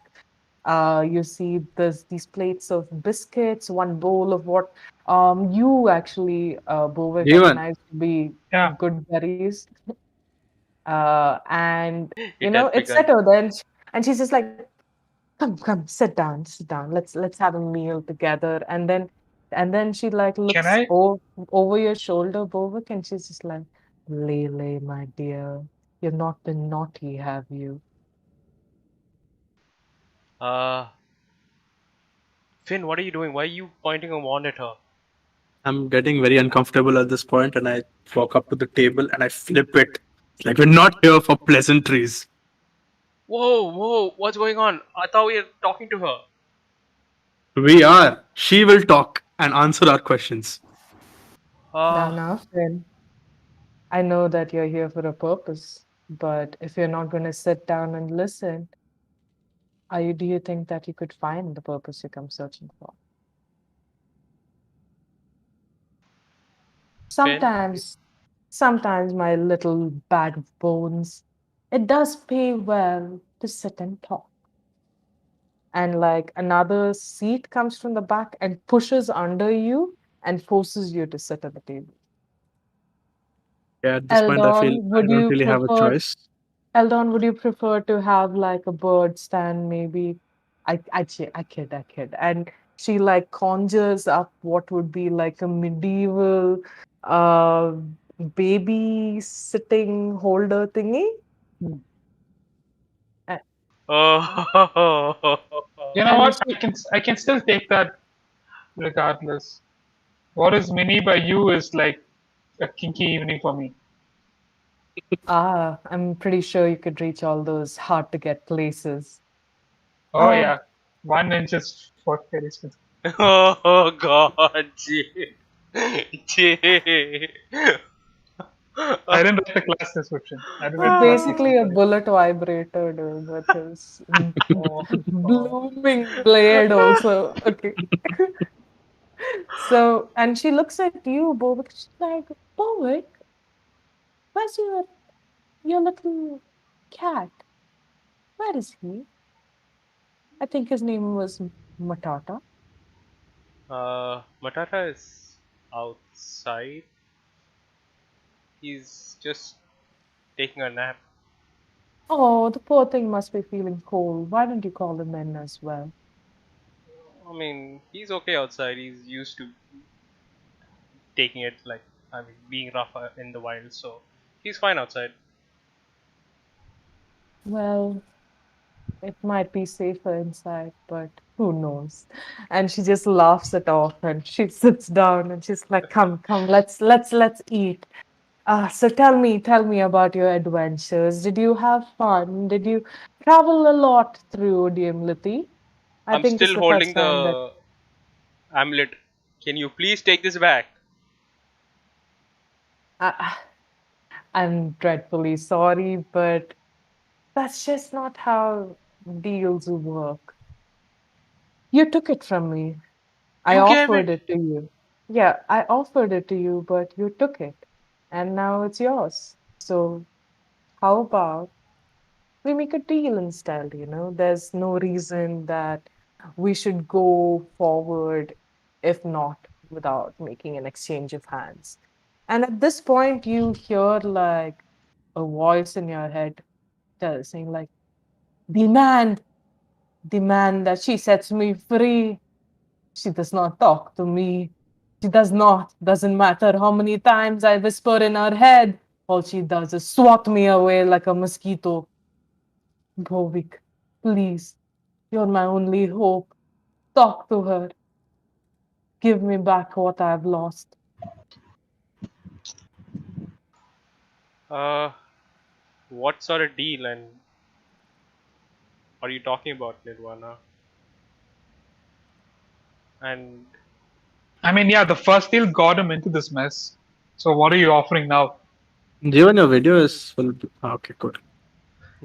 You see there's these plates of biscuits, one bowl of what you actually, Bovik, Even. recognize to be Yeah. good berries. And It has it's begun. settled, and she's just like, come, sit down. Let's have a meal together. And then she like Can looks I? over your shoulder, Bovik, and she's just like, Lei-Lei, my dear, you've not been naughty, have you? Uh, Finn, what are you doing? Why are you pointing a wand at her? I'm getting very uncomfortable at this point, and I walk up to the table and I flip it. It's like we're not here for pleasantries. Whoa, what's going on? I thought we were talking to her. We are. She will talk and answer our questions. Now, Finn, I know that you're here for a purpose, but if you're not going to sit down and listen, do you think that you could find the purpose you come searching for? Finn, Sometimes, my little bag of bones, it does pay well to sit and talk. And like another seat comes from the back and pushes under you and forces you to sit at the table. Yeah, at this point, I feel Eldon, I don't really have a choice. Would you prefer to have like a bird stand maybe? I kid. And she like conjures up what would be like a medieval uh baby sitting holder thingy. A- oh, You know And what? I can still take that regardless. What is mini by you is like a kinky evening for me. I'm pretty sure you could reach all those hard to get places. Oh Um, yeah, 1 inch is for very specific. Oh god, Jay. Jay. I didn't write the class description. I didn't It's write class basically a description. bullet vibrator, dude, with his Oh, oh. blooming blade also. Okay. So, and she looks at you, Bovik. She's like, Bovik, where's your little cat? Where is he? I think his name was Matata. Matata is outside. He's just taking a nap. Oh, the poor thing must be feeling cold. Why don't you call him in as well? I mean, he's okay outside. He's used to taking it like, I mean, being rough in the wild, so he's fine outside. Well, it might be safer inside, but who knows? And she just laughs it off and she sits down and she's like, come, let's eat. So tell me about your adventures. Did you have fun? Did you travel a lot through Odium? I I'm think it's still the holding first time that the amulet. Can you please take this back? I, I'm dreadfully sorry, but that's just not how deals work. You took it from me. I You gave offered it. it to you. Yeah, I offered it to you, but you took it. And now it's yours. So how about we make a deal instead, There's no reason that we should go forward if not without making an exchange of hands. And at this point, you hear like a voice in your head saying like, demand, demand that she sets me free. She does not talk to me. She does not. Doesn't matter how many times I whisper in her head. All she does is swat me away like a mosquito. Bhovik, please, you're my only hope. Talk to her. Give me back what I've lost. Uh, what sort of deal and are you talking about, Nirvana? And I mean, yeah, the first deal got him into this mess. So what are you offering now? Given your video is full. Okay, good.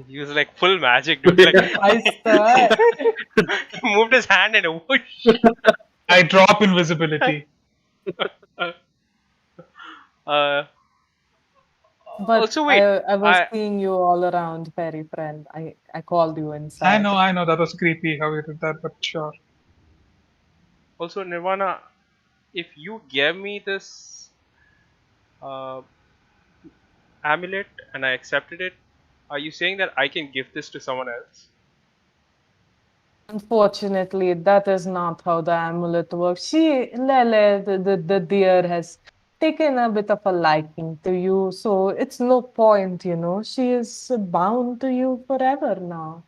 he was like full magic, dude. Like I swear. he moved his hand and whoosh. I drop invisibility. Uh, But also, wait. I was I seeing you all around, fairy friend. I called you I inside. know, that was creepy how you did that, but sure. also Nirvana. If you gave me this uh, amulet and I accepted it, are you saying that I can give this to someone else? Unfortunately, that is not how the amulet works. Lei-Lei, the deer has taken a bit of a liking to you, so it's no point, She is bound to you forever now.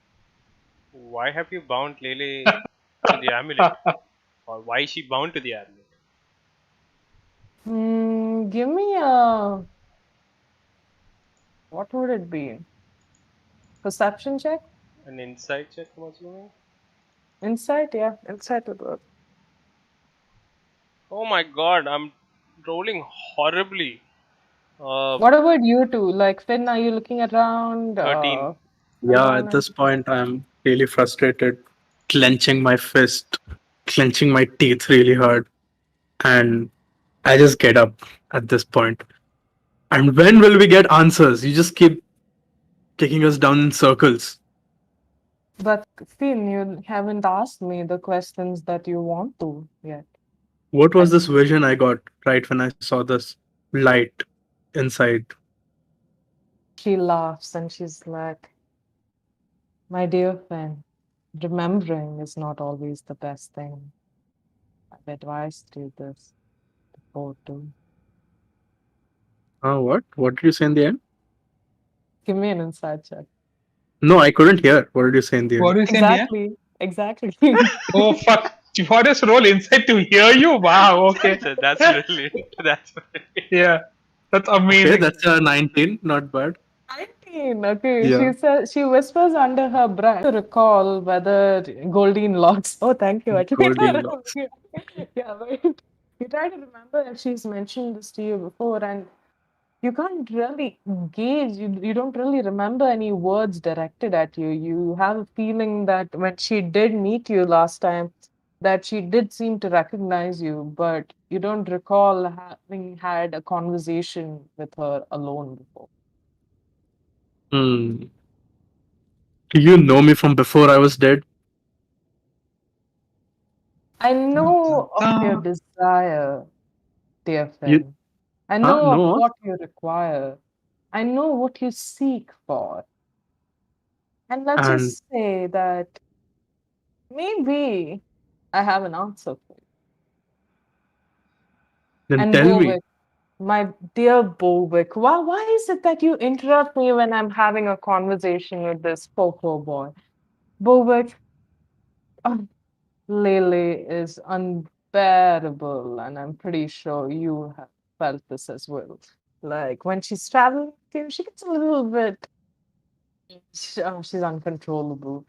Why have you bound Lei-Lei to the amulet? Or why is she bound to the amulet? Give me a... What would it be? Perception check? An insight check, I'm assuming? Insight, yeah. Insight would work. Oh my god, I'm rolling horribly. What about you two? Like, Finn, are you looking around? 13. Yeah, at Nirvana? this point, I'm really frustrated, clenching my fist, clenching my teeth really hard, and I just get up at this point. And when will we get answers? You just keep taking us down in circles. But Finn, you haven't asked me the questions that you want to yet. What was this vision I got right when I saw this light inside? She laughs and she's like, my dear friend, remembering is not always the best thing. I've advised you this before too. What? What did you say in the end? Give me an inside check. No, I couldn't hear. What did you say in the end? What do you say in the end? Exactly. Oh, fuck. What is roll inside to hear you? Wow, okay. That's brilliant. That's brilliant. Yeah, that's Okay, amazing. that's a 19. Not bad. mean? Okay, Yeah, she whispers under her breath to recall whether Goldine locks. Oh, thank you. I tried to remember. Goldilocks. Yeah, wait. You try to remember if she's mentioned this to you before, and you can't really gauge. You don't really remember any words directed at you. You have a feeling that when she did meet you last time, that she did seem to recognize you, but you don't recall having had a conversation with her alone before. Hmm. Do you know me from before I was dead? I know of your Dun, desire, dear You, Finn. I huh? know of No. what you require. I know what you seek for. And let's And just say that maybe I have an answer for you. then And tell me. Bovik, my dear Bovik, why is it that you interrupt me when I'm having a conversation with this poor boy? Bovik, Lei-Lei is unbearable, and I'm pretty sure you have felt this as well. Like when she's traveling with you, she gets a little bit, she's uncontrollable.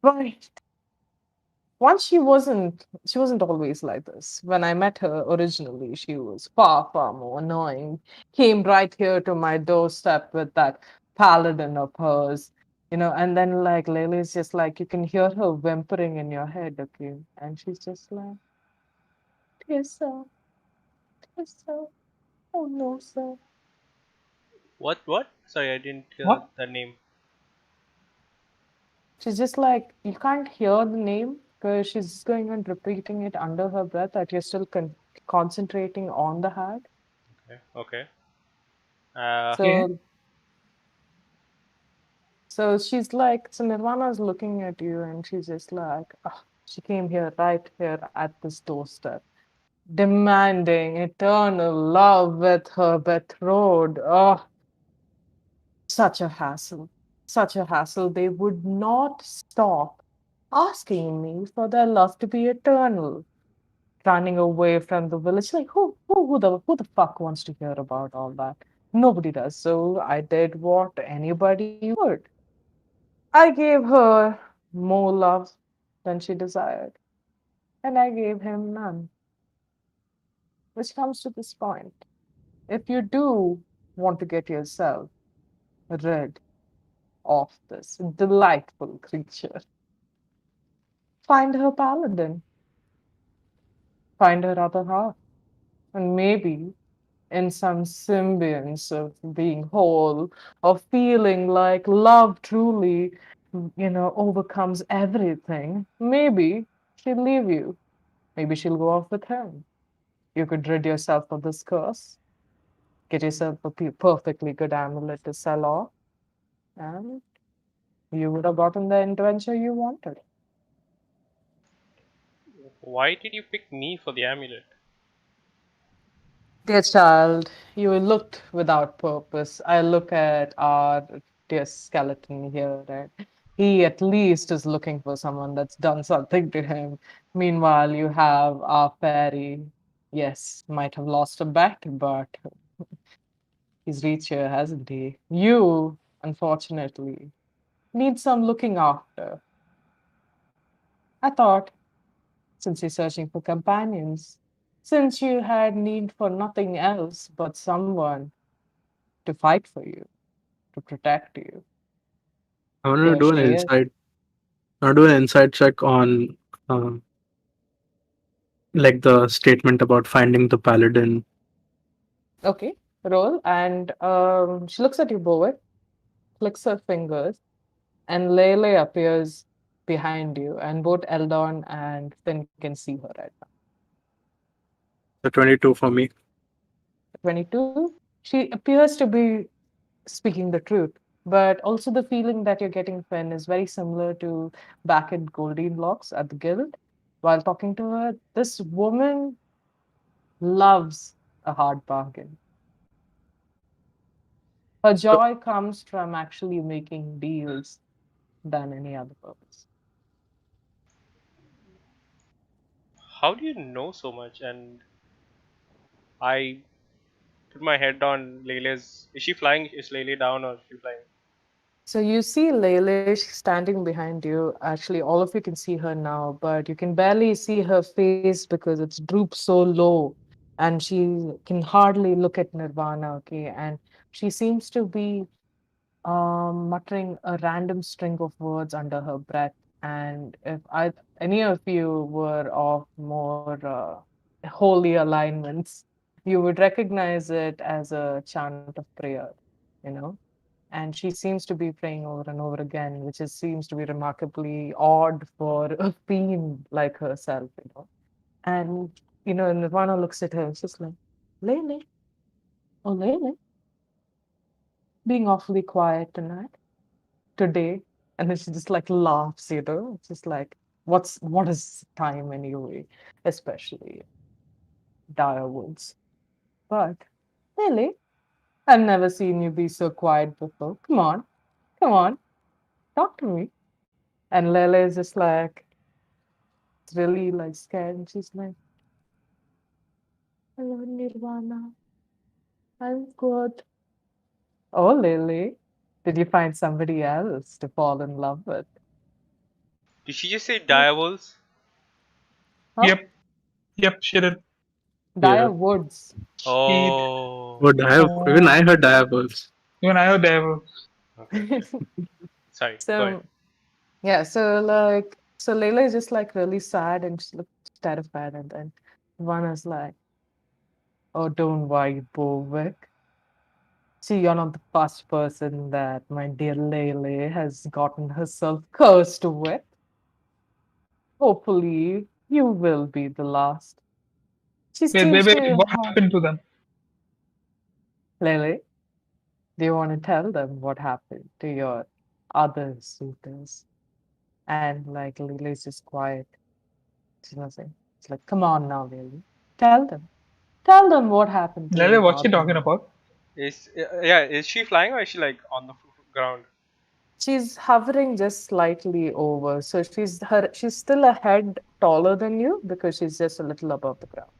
But once she wasn't always like this. When I met her originally, she was far more annoying. Came right here to my doorstep with that paladin of hers, and then like Lele's just like you can hear her whimpering in your head, okay? And she's just like, dear sir, dear sir, oh no, sir. What? Sorry, I didn't hear what? the name. She's just like you can't hear the name because she's going on repeating it under her breath that you're still concentrating on the hat. Okay. Okay. Okay. So So she's like, so Nirvana's looking at you and she's just like, "Ah, she came here right here at this doorstep, demanding eternal love with her betrothed. Oh, such a hassle. Such a hassle. They would not stop asking me for their love to be eternal. Running away from the village. Like, who the fuck wants to hear about all that? Nobody does. So I did what anybody would. I gave her more love than she desired, and I gave him none. Which comes to this point. If you do want to get yourself rid of this delightful creature, find her paladin, find her other half, and maybe in some symbiance of being whole, of feeling like love truly, overcomes everything, maybe she'll leave you. Maybe she'll go off with him. You could rid yourself of this curse, get yourself a perfectly good amulet to sell off, and you would have gotten the adventure you wanted. Why did you pick me for the amulet? Dear child, you looked without purpose. I look at our dear skeleton here, right? He at least is looking for someone that's done something to him. Meanwhile, you have our fairy. Yes, might have lost a bet, but he's reached here, hasn't he? You, unfortunately, need some looking after. I thought, since you're searching for companions, since you had need for nothing else but someone to fight for you, to protect you, I want to here do an she is. inside. I want to do an inside check on, uh, like the statement about finding the paladin. Okay, roll. And she looks at you, Bowick, clicks her fingers, and Lele appears behind you, and both Eldon and Finn can see her right now. The 22 for me. 22. She appears to be speaking the truth. But also the feeling that you're getting, Finn, is very similar to back at Goldilocks at the guild. While talking to her, this woman loves a hard bargain. Her joy comes from actually making deals than any other purpose. How do you know so much? And I put my head on Lei-Lei's. Is she flying? Is Lei-Lei down or is she flying? So you see Lei-Lei standing behind you. Actually, all of you can see her now, but you can barely see her face because it's drooped so low, and she can hardly look at Nirvana. Okay, and she seems to be muttering a random string of words under her breath. And if any of you were of more holy alignments, you would recognize it as a chant of prayer, you know. And she seems to be praying over and over again, which seems to be remarkably odd for a fiend like herself, you know. And Nirvana looks at her and she's like, Lei-Lei, oh Lei-Lei, being awfully quiet tonight. Today. And then she just like laughs, you know. It's just like, what is time anyway? Especially dire woods. But really, I've never seen you be so quiet before. Come on, talk to me. And Lele is just like really like scared, and she's like, hello, Nirvana. I'm good. Oh, Lily, did you find somebody else to fall in love with? Did she just say direwolves? Huh? Yep, she did. Dire Yeah. woods. Oh. But even I heard diables. Even I heard devil. Okay. Sorry. Go ahead. So yeah, so Layla is just like really sad and she looks terrified, and then Ivana's like, oh, don't worry, Bovik. See, you're not the first person that my dear Lele has gotten herself cursed with. Hopefully, you will be the last. She seems to What have happened to them? Lele. Do you want to tell them what happened to your other suitors? And like Lele's just quiet. She's nothing. It's like, come on now, Lele. Tell them. Tell them what happened to Lele, your what's she other. talking about? Is she flying or is she like on the ground? She's hovering just slightly over, so she's still a head taller than you because she's just a little above the ground.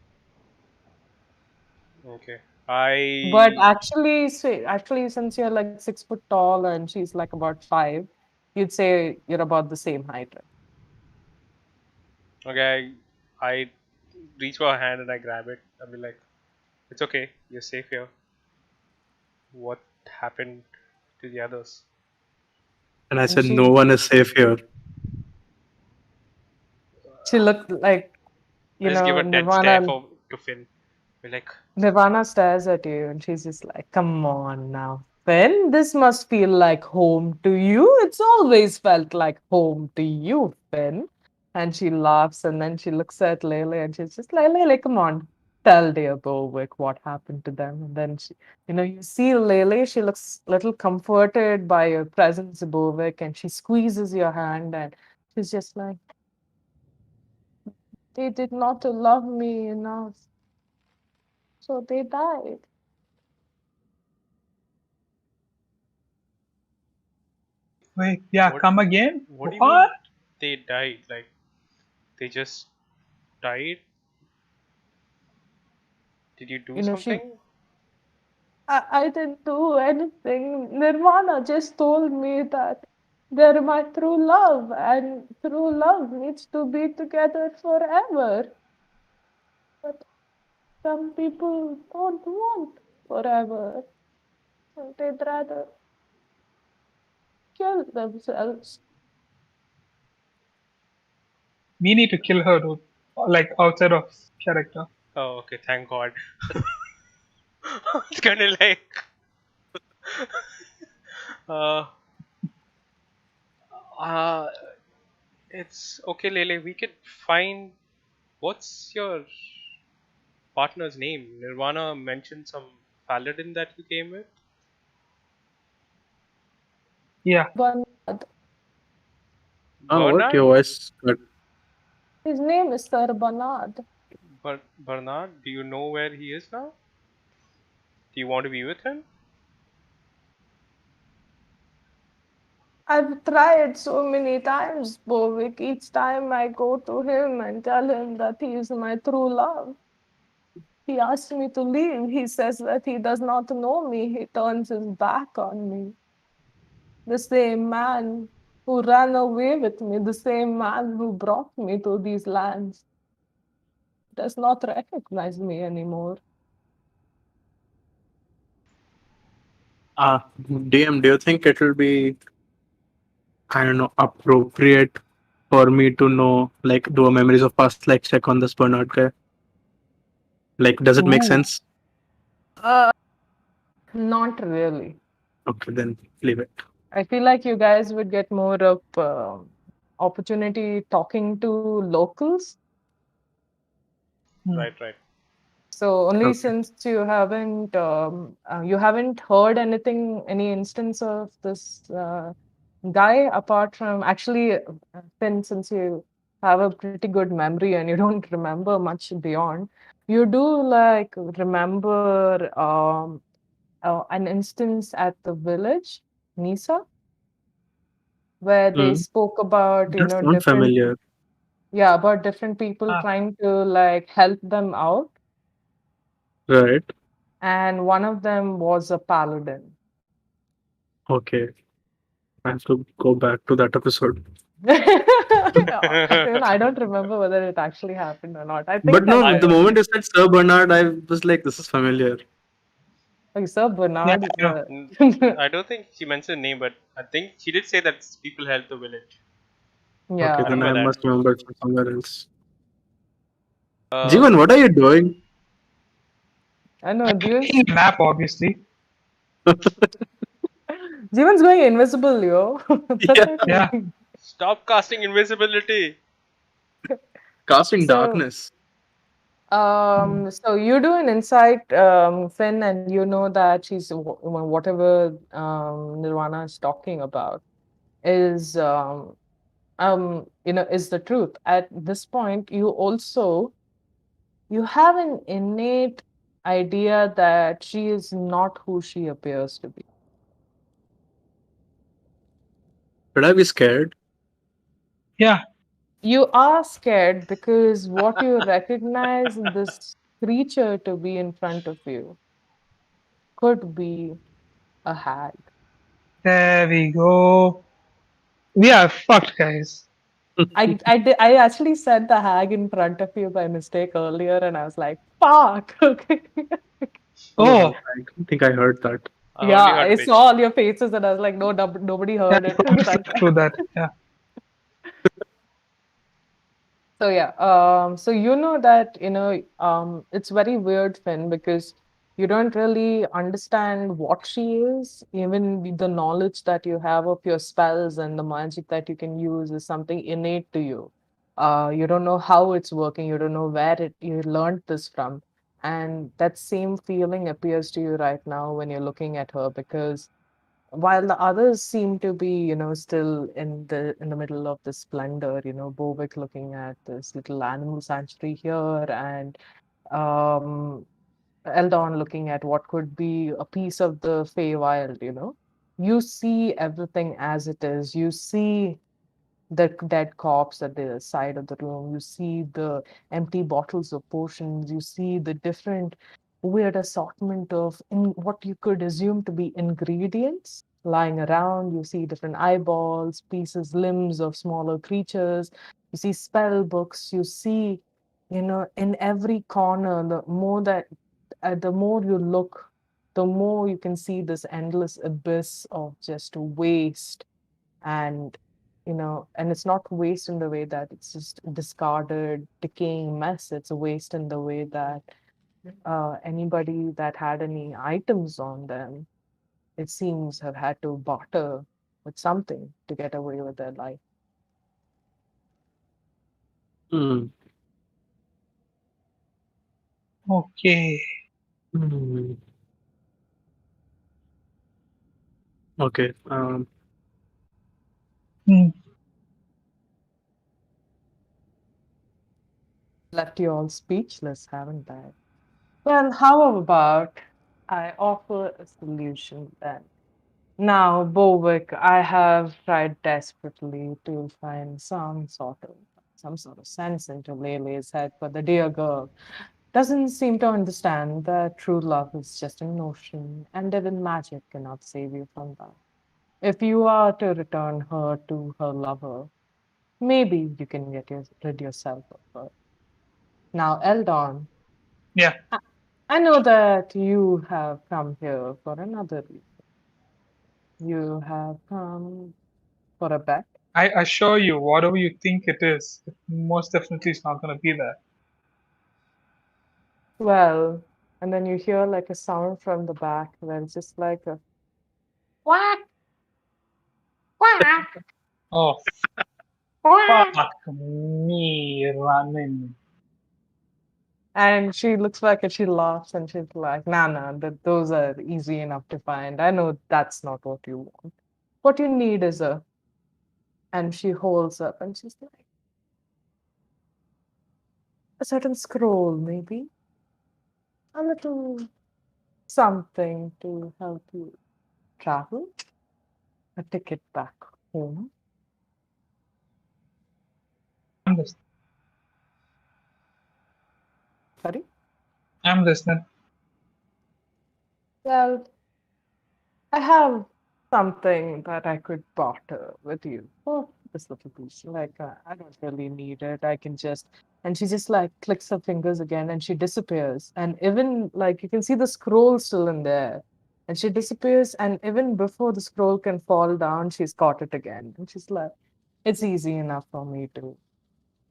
Okay. But actually, since you're like 6 foot tall and she's like about 5, you'd say you're about the same height. Okay. I reach for her hand and I grab it. I'll be like, it's okay. You're safe here. What happened to the others? And I And said, no one is safe here. she looked like, I just give a dead stare to Finn. We're like, Nirvana stares at you and she's just like, come on now, Finn, this must feel like home to you. It's always felt like home to you, Finn. And she laughs and then she looks at Lele and she's just like, Lele, come on, tell dear Berwick what happened to them. And then you see Lele, she looks a little comforted by your presence, Berwick, and she squeezes your hand and she's just like, they did not love me enough. So they died. Wait, yeah, What- come again? what do you mean they died? Like, they just died? Did you do something? I didn't do anything. Nirvana just told me that they're my true love, and true love needs to be together forever. But some people don't want forever. They'd rather kill themselves. We need to kill her, dude. Like outside of character. Oh, okay. Thank God. It's kind of like, uh, uh, it's okay, Lele. We could find. What's your partner's name? Nirvana mentioned some paladin that you came with. Yeah. Bernard. Oh, what? Bernard? Your voice got. His name is Sir Bernard. Bernard? Do you know where he is now? Do you want to be with him? I've tried so many times, Bovik. Each time I go to him and tell him that he is my true love, He asked me to leave. He says that he does not know me. He turns his back on me. The same man who ran away with me, the same man who brought me to these lands, does not recognize me anymore. DM, do you think it will be, I don't know, appropriate for me to know, like, do a memories of past like check on this Bernard guy? Like, does it make Ooh. sense? Uh, Not really. Okay, then leave it. I feel like you guys would get more of opportunity talking to locals. Right, right. So only Okay. since you haven't heard anything, any instance of this guy apart from actually, Finn, since you have a pretty good memory and you don't remember much beyond, you do like remember an instance at the village, Nisa, where they Hmm. spoke about, That sounds different, familiar. yeah, about different people Ah, trying to like help them out. Right. And one of them was a paladin. Okay. I have to go back to that episode. Even I don't remember whether it actually happened or not. I But think I no, I the did. moment you said Sir Bernard, I was like, this is familiar. Like Sir yeah, Bernard. I know. I don't think she mentioned name, but I think she did say that people help the village. Okay, I Yeah. then remember I that. must remember it from somewhere else. Uh, Jeevan, what are you doing? I know. I'm taking a nap, obviously. Jeevan's going invisible, yo. That's Yeah, what I Yeah. mean. stop casting invisibility. casting So, darkness. so you do an insight, Finn, and you know that whatever Nirvana is talking about is is the truth. At this point, you have an innate idea that she is not who she appears to be. Should I be scared? Yeah. You are scared because what you recognize this creature to be in front of you could be a hag. There we go. We are fucked, guys. I actually said the hag in front of you by mistake earlier, and I was like, "Fuck!" Okay. Oh, Oh, I don't think I heard that. I Yeah, only heard I saw bitch. all your faces, and I was like, "No, nobody yeah, heard it." nobody That slept through that. Yeah. So yeah, so you know that it's very weird, Finn, because you don't really understand what she is. Even the knowledge that you have of your spells and the magic that you can use is something innate to you. You don't know how it's working. You don't know where you learned this from, and that same feeling appears to you right now when you're looking at her because while the others seem to be still in the middle of the splendor, Bovik looking at this little animal sanctuary here, and um Eldon looking at what could be a piece of the Feywild. You see everything as it is. You see the dead corpse at the side of the room. You see the empty bottles of potions. You see the different weird assortment of what you could assume to be ingredients lying around. You see different eyeballs, pieces, limbs of smaller creatures. You see spell books. You see, in every corner, the more you look, the more you can see this endless abyss of just waste and and it's not waste in the way that it's just discarded decaying mess. It's a waste in the way that anybody that had any items on them, it seems, have had to barter with something to get away with their life. Hmm. Okay. Hmm. Okay. Hmm. Left you all speechless, haven't I? Well, how about I offer a solution then? Now, Bowick, I have tried desperately to find some sort of sense into Lei-Lei's head, but the dear girl, doesn't seem to understand that true love is just an notion, and even magic cannot save you from that. If you are to return her to her lover, maybe you can rid yourself of her. Now, Eldon, Yeah, I know that you have come here for another reason. You have come for a bet. I assure you, whatever you think it is, it most definitely is not going to be there. Well, and then you hear like a sound from the back where it's just like a quack, quack, Oh, quack. fuck me running. And she looks back and she laughs and she's like, nah, nah, those are easy enough to find. I know that's not what you want. What you need is a. And she holds up and she's like, a certain scroll, maybe. A little something to help you travel. A ticket back home. I'm listening. Sorry? I'm listening. Well, I have something that I could barter with you. Oh, this little piece. Like, I don't really need it. I can just. And she just like clicks her fingers again and she disappears. And even like you can see the scroll still in there. And she disappears. And even before the scroll can fall down, she's caught it again. And she's like, it's easy enough for me to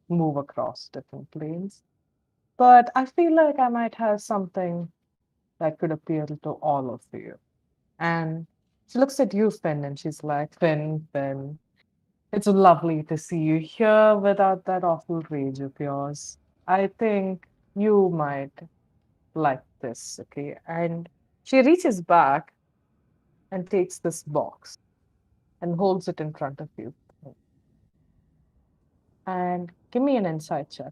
move across different planes. But I feel like I might have something that could appeal to all of you. And she looks at you, Finn, and she's like, Finn, it's lovely to see you here without that awful rage of yours. I think you might like this, okay? And she reaches back and takes this box and holds it in front of you. And give me an insight check.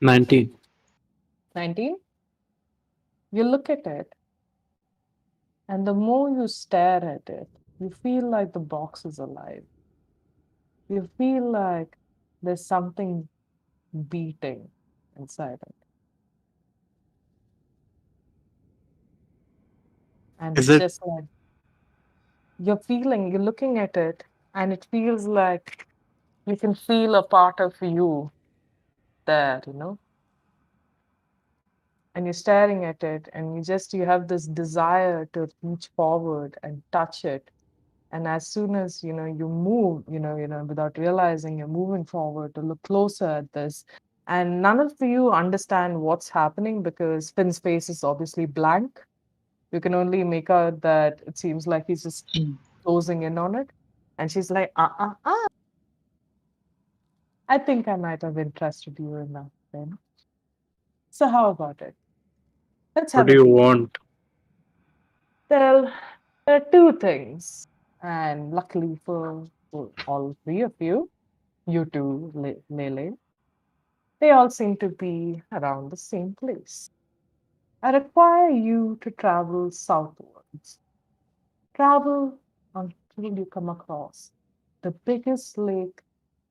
19. 19? You look at it, and the more you stare at it, you feel like the box is alive. You feel like there's something beating inside it. And Is it's it just like you're looking at it, and it feels like you can feel a part of you there, and you're staring at it, and you have this desire to reach forward and touch it. And as soon as you move, without realizing you're moving forward to look closer at this, and none of you understand what's happening because Finn's face is obviously blank. You can only make out that it seems like he's just closing in on it. And she's like, I think I might have interested you enough then. So how about it? Let's what have do a you deal. want? Well, there are two things. And luckily for all three of you, you two, Lei-Lei, they all seem to be around the same place. I require you to travel southwards. Travel until you come across the biggest lake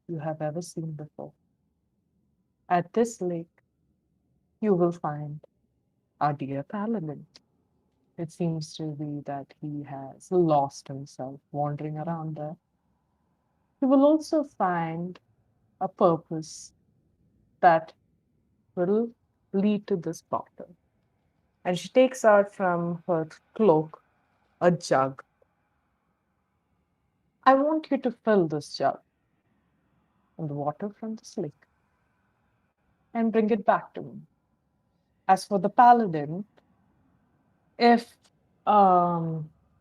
you have ever seen before. At this lake, you will find our dear paladin. It seems to be that he has lost himself wandering around there. You will also find a purpose that will lead to this bottle. And she takes out from her cloak a jug. I want you to fill this jug in the water from this lake and bring it back to me. As for the paladin, if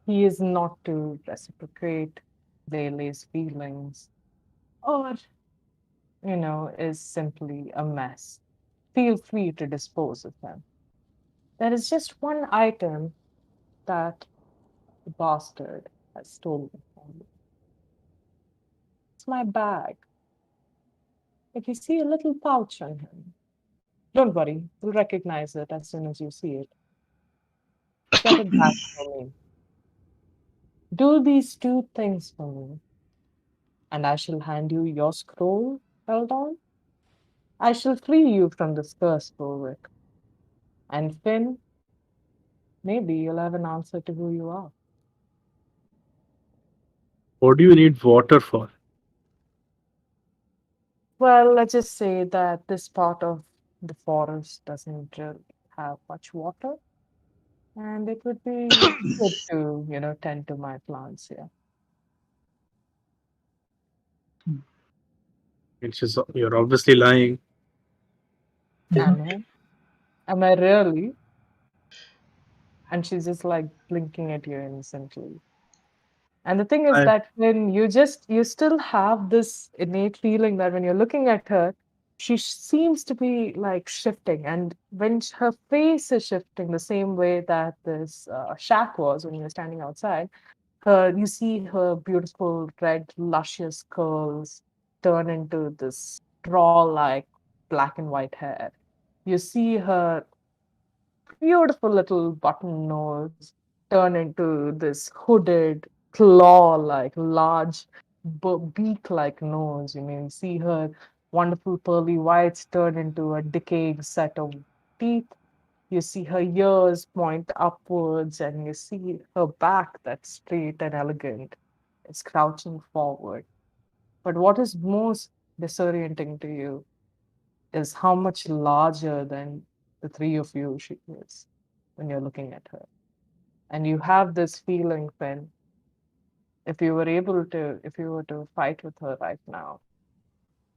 he is not to reciprocate Lei-Lei's feelings, or is simply a mess, feel free to dispose of him. There is just one item that the bastard has stolen from me. It's my bag. If you see a little pouch on him, don't worry, you'll recognize it as soon as you see it. Get it back for me. Do these two things for me, and I shall hand you your scroll held on, I shall free you from this curse, Warwick. And Finn, maybe you'll have an answer to who you are. What do you need water for? Well, let's just say that this part of the forest doesn't really have much water, and it would be good to, tend to my plants here. You're obviously lying. Am I? Am I really? And she's just like blinking at you innocently. And the thing is I- that when you still have this innate feeling that when you're looking at her, she seems to be like shifting. And when her face is shifting the same way that this shack was when you were standing outside, you see her beautiful red, luscious curls turn into this straw-like black and white hair. You see her beautiful little button nose turn into this hooded, claw-like, large, beak-like nose. You may see her wonderful pearly whites turn into a decaying set of teeth. You see her ears point upwards, and you see her back that's straight and elegant. It's crouching forward. But what is most disorienting to you is how much larger than the three of you she is when you're looking at her. And you have this feeling, Finn, if you were to fight with her right now,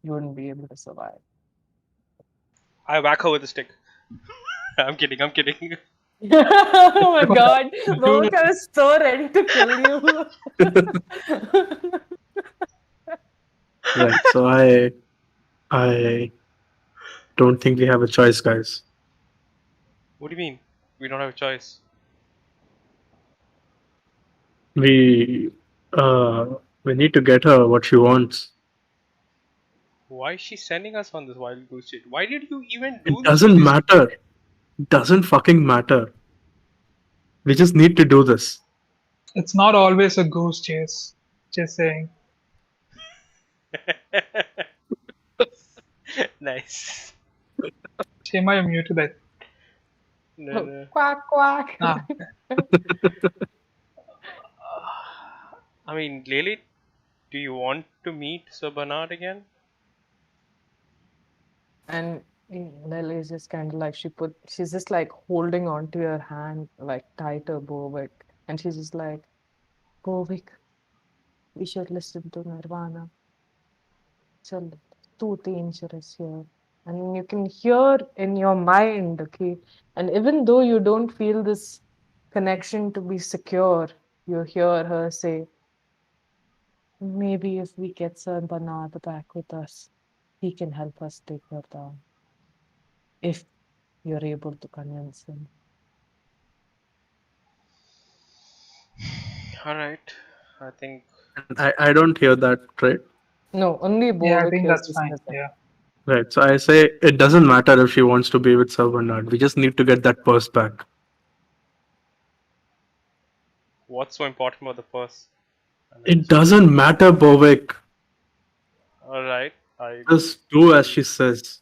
you wouldn't be able to survive. I whack her with a stick. I'm kidding. I'm kidding. Oh my god, Volker is so ready to kill you. Right. So I don't think we have a choice, guys. What do you mean? We don't have a choice. We uh we need to get her what she wants. Why is she sending us on this wild goose chase? Why did you even It do this? doesn't matter. It doesn't fucking matter. We just need to do this. It's not always a goose chase. Just saying. Nice. Shema, you're muted. That. No. Quack, quack. Ah, I mean, Lei-Lei, do you want to meet Sir Bernard again? And Lily is just kind of like she's just like holding on to your hand like tighter, Bovic. And she's just like, Bovic, we should listen to Nirvana. It's too dangerous here. And you can hear in your mind, okay? And even though you don't feel this connection to be secure, you hear her say, maybe if we get Sir Bernard back with us, he can help us take her down. If you're able to convince him. Alright. I think. I don't hear that, right? No, only yeah, I Bovic think hears that's this fine. message. Yeah. Right. So I say it doesn't matter if she wants to be with Sir Bernard. We just need to get that purse back. What's so important about the purse? It doesn't matter, Bovik. Alright. I. Just do as she says.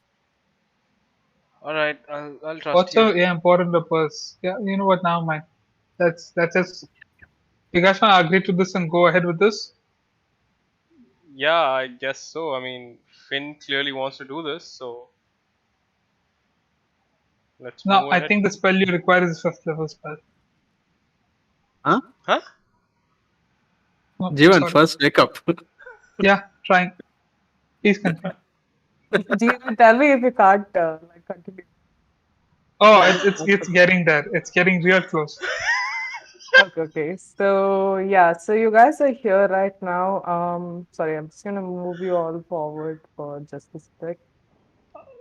Alright. I'll trust What's you. so important the purse? Yeah, you know what? Now, man. That's just. You guys want to agree to this and go ahead with this? Yeah, I guess so. I mean, Finn clearly wants to do this, so. Let's No, move I ahead. think the spell you require is a 5th level spell. Huh? Huh? No, Jivan, sorry. first wake up. Yeah, trying. Please continue. Jeevan, tell me if you can't like continue. Oh, it's getting there. It's getting real close. Okay. So yeah, so you guys are here right now. Sorry, I'm just gonna move you all forward for just a sec.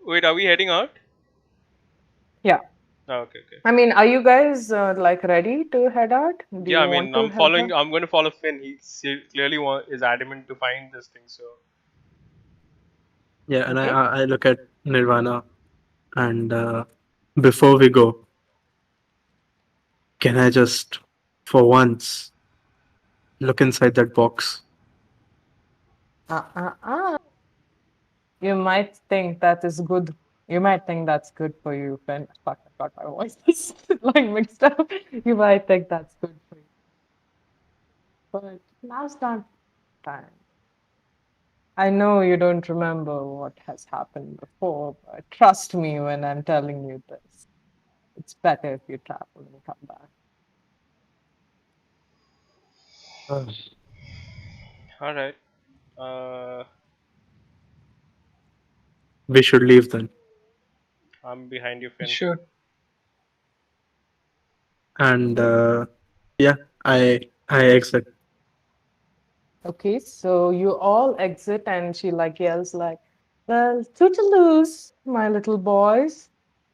Wait, are we heading out? Yeah. Oh, okay. I mean, are you guys like ready to head out? Do Yeah, you I want mean, to I'm head following. out? I'm going to follow Finn. He clearly is adamant to find this thing. So. Yeah, and Okay. I look at Nirvana, and before we go, can I just, for once, look inside that box? Uh. You might think that is good. You might think that's good for you, Finn. Fuck, I got my voice like mixed up. You might think that's good for you. But now's not time. I know you don't remember what has happened before, but trust me when I'm telling you this. It's better if you travel and come back. All right. Uh, We should leave then. I'm behind you, Finn. Sure. And yeah, I exit. Okay, so you all exit, and she like yells like, "Well, tootaloos, my little boys.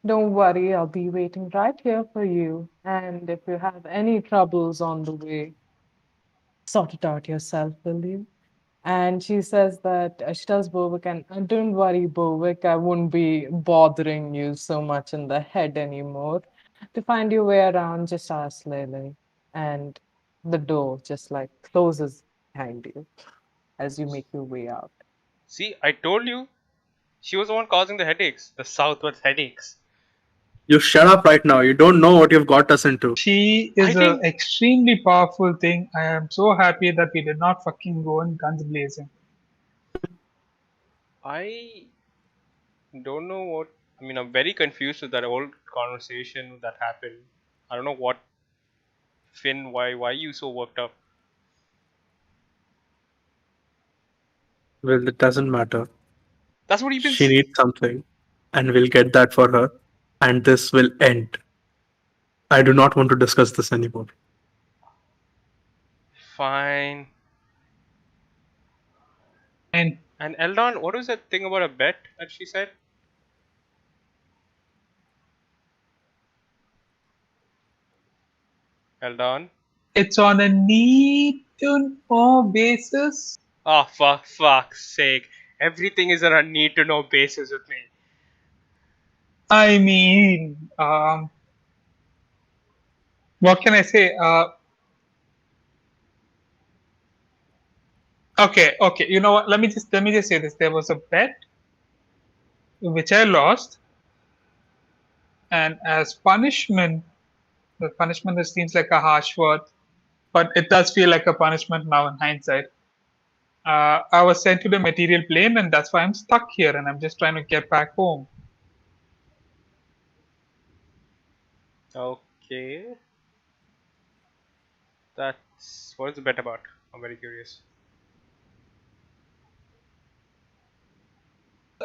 Don't worry, I'll be waiting right here for you. And if you have any troubles on the way, sort it out yourself, will you?" And she says that she tells Bovik, and don't worry, Bovik, I won't be bothering you so much in the head anymore. To find your way around, just ask Lei-Lei. And the door just like closes behind you as you make your way out. See, I told you. She was the one causing the headaches. The southward headaches. You shut up right now. You don't know what you've got us into. She I is a think extremely powerful thing. I am so happy that we did not fucking go in guns blazing. I don't know what. I mean, I'm very confused with that whole conversation that happened. I don't know what. Finn, why you so worked up? Well, it doesn't matter. That's what you've been. She needs something, and we'll get that for her. And this will end. I do not want to discuss this anymore. Fine. And And Eldon, what was that thing about a bet that she said? Eldon? it's on a need to know basis. Oh, fuck's sake. Everything is on a need to know basis with me. I mean, what can I say? Okay. You know what? Let me just say this. There was a bet which I lost, and as punishment, the punishment that seems like a harsh word, but it does feel like a punishment now in hindsight. I was sent to the material plane, and that's why I'm stuck here, and I'm just trying to get back home. Okay. That's. What is the bet about? I'm very curious.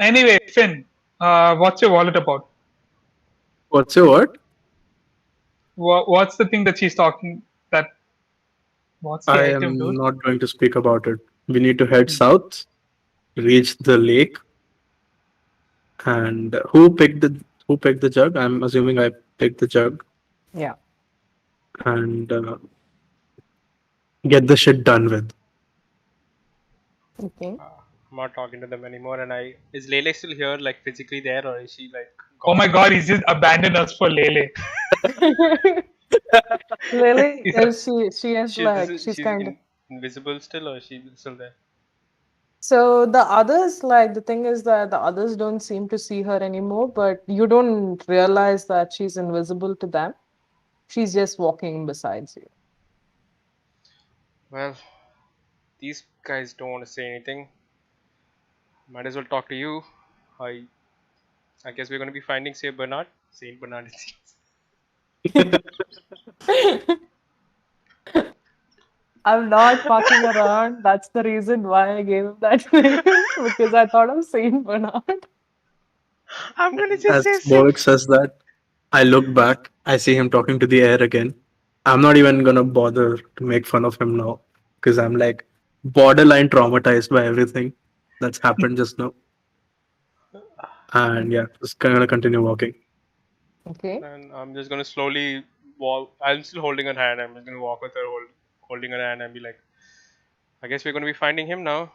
Anyway, Finn, what's your wallet about? What's your word? What's the thing that she's talking? That what's the I item, am dude? not going to speak about it. We need to head south, reach the lake, and who picked the jug? I'm assuming I picked the jug, Yeah. and get the shit done with. Okay. I'm not talking to them anymore. And I. Is Lei-Lei still here, like physically there, or is she like. Oh Gone? my god, he's just abandoned us for Lei-Lei. Lily, He's she is like she's kind of Invisible still, or is she still there? so the others like the thing is that the others don't seem to see her anymore, but you don't realize that she's invisible to them. She's just walking besides you. Well, these guys don't want to say anything. Might as well talk to you. I I guess we're going to be finding Saint Bernard. Saint Bernard, it seems. I'm not fucking around. That's the reason why I gave him that name because I thought of Saint Bernard. I'm gonna just As say Saint. Bovik says that, I look back. I see him talking to the air again. I'm not even gonna bother to make fun of him now because I'm like borderline traumatized by everything that's happened just now. And yeah, just gonna continue walking. Okay. And I'm just gonna slowly walk. I'm still holding her hand. I'm just gonna walk with her, holding her hand, and be like, I guess we're gonna be finding him now.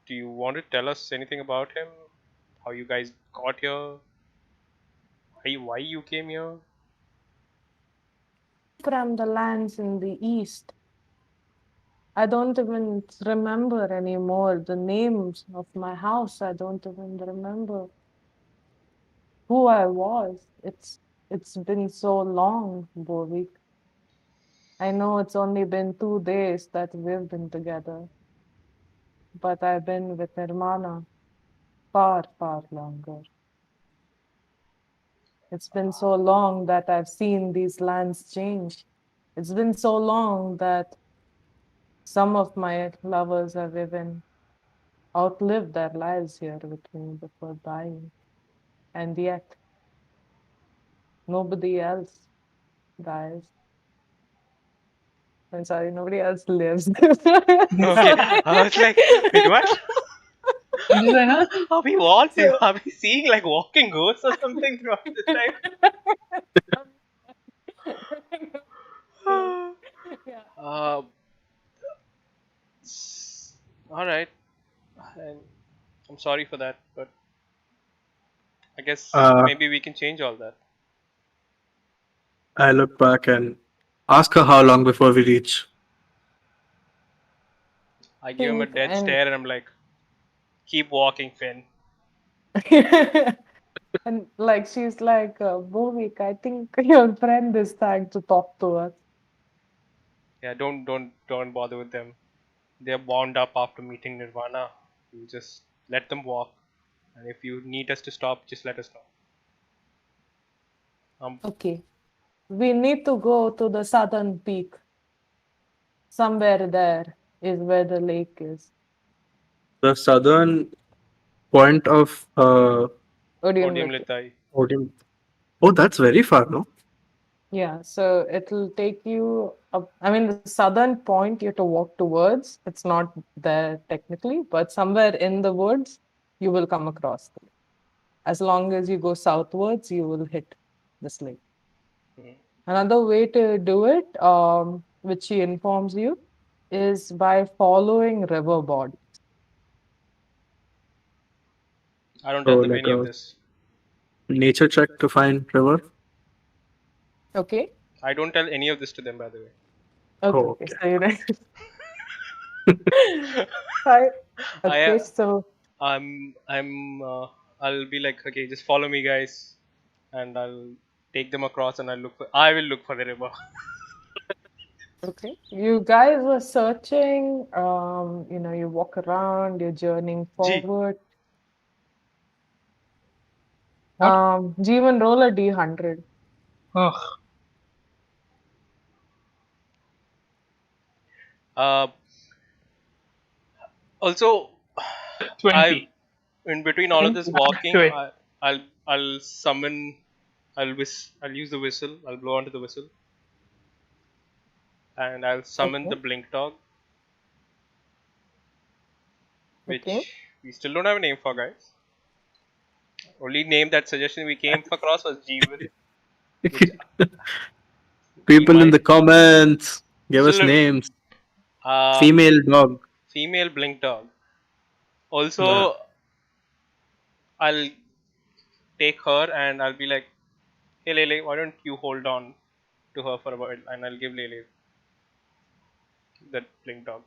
Do you want to tell us anything about him? How you guys got here? Why you came here? From the lands in the east. I don't even remember anymore the names of my house. I don't even remember who I was. It's been so long, Bovik. I know it's only been 2 days that we've been together, but I've been with Nirvana far, far longer. It's been so long that I've seen these lands change. It's been so long that some of my lovers have even outlived their lives here with me before dying. And yet, nobody else dies. I'm sorry, nobody else lives. Okay, I was like, wait, what? I'm just like, huh? Are we all? Are we seeing like walking ghosts or something throughout this time? Yeah. All right. And I'm sorry for that, but I guess Uh, maybe we can change all that. I look back and ask her how long before we reach. I give him a dead And stare and I'm like, keep walking, Finn. and like she's like, Bhuvik, I think your friend is trying to talk to us. Yeah, don't bother with them. They're bound up after meeting Nirvana. You just let them walk. And if you need us to stop, just let us know. Okay. We need to go to the southern peak. Somewhere there is where the lake is. The southern point of Odium Odium Lake. Litai. Odin. Oh, that's very far, no? Yeah, so it'll take you up. I mean, the southern point you have to walk towards. It's not there technically, but somewhere in the woods, you will come across the lake. As long as you go southwards, you will hit this lake. Another way to do it, which she informs you, is by following river body. I don't So tell them like any of a this. nature check to find river. Okay? I don't tell any of this to them, by the way. Okay, Oh, okay. okay. So Right. Okay, I so I'll be like, okay, just follow me, guys, and I'll take them across, and I will look for the river. okay. You guys were searching, you walk around, you're journeying G. forward. What? Jeevan, roll a D100. Ugh. Uh, also, I 20. in between all of this 20. walking, Wait. I'll summon. I'll use the whistle. I'll blow onto the whistle, and I'll summon Okay. the blink dog, Okay. which we still don't have a name for, guys. Only name that suggestion we came across was Jeevan, which we People in the might comments, give us still names. uh Female dog. female blink dog. Nah. Also, I'll take her and I'll be like, hey Lei-Lei, why don't you hold on to her for a while, and I'll give Lei-Lei that blink dog.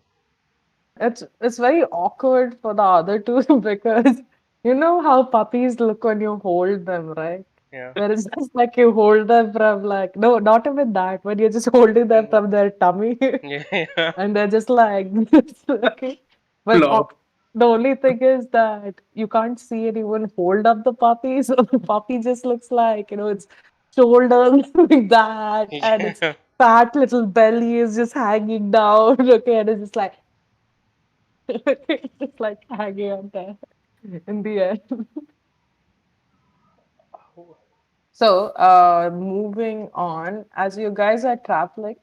It's very awkward for the other two because you know how puppies look when you hold them, right? Yeah. Where it's just like you hold them from like no, not even that, but you're just holding them from their tummy Yeah. Yeah. and they're just like this, okay. But Flop. the only thing is that you can't see anyone hold up the puppy, so the puppy just looks like its shoulders like that, and its Yeah. fat little belly is just hanging down, okay, and it's just like it's just like hanging on there in the air. So, moving on, as you guys are traveling,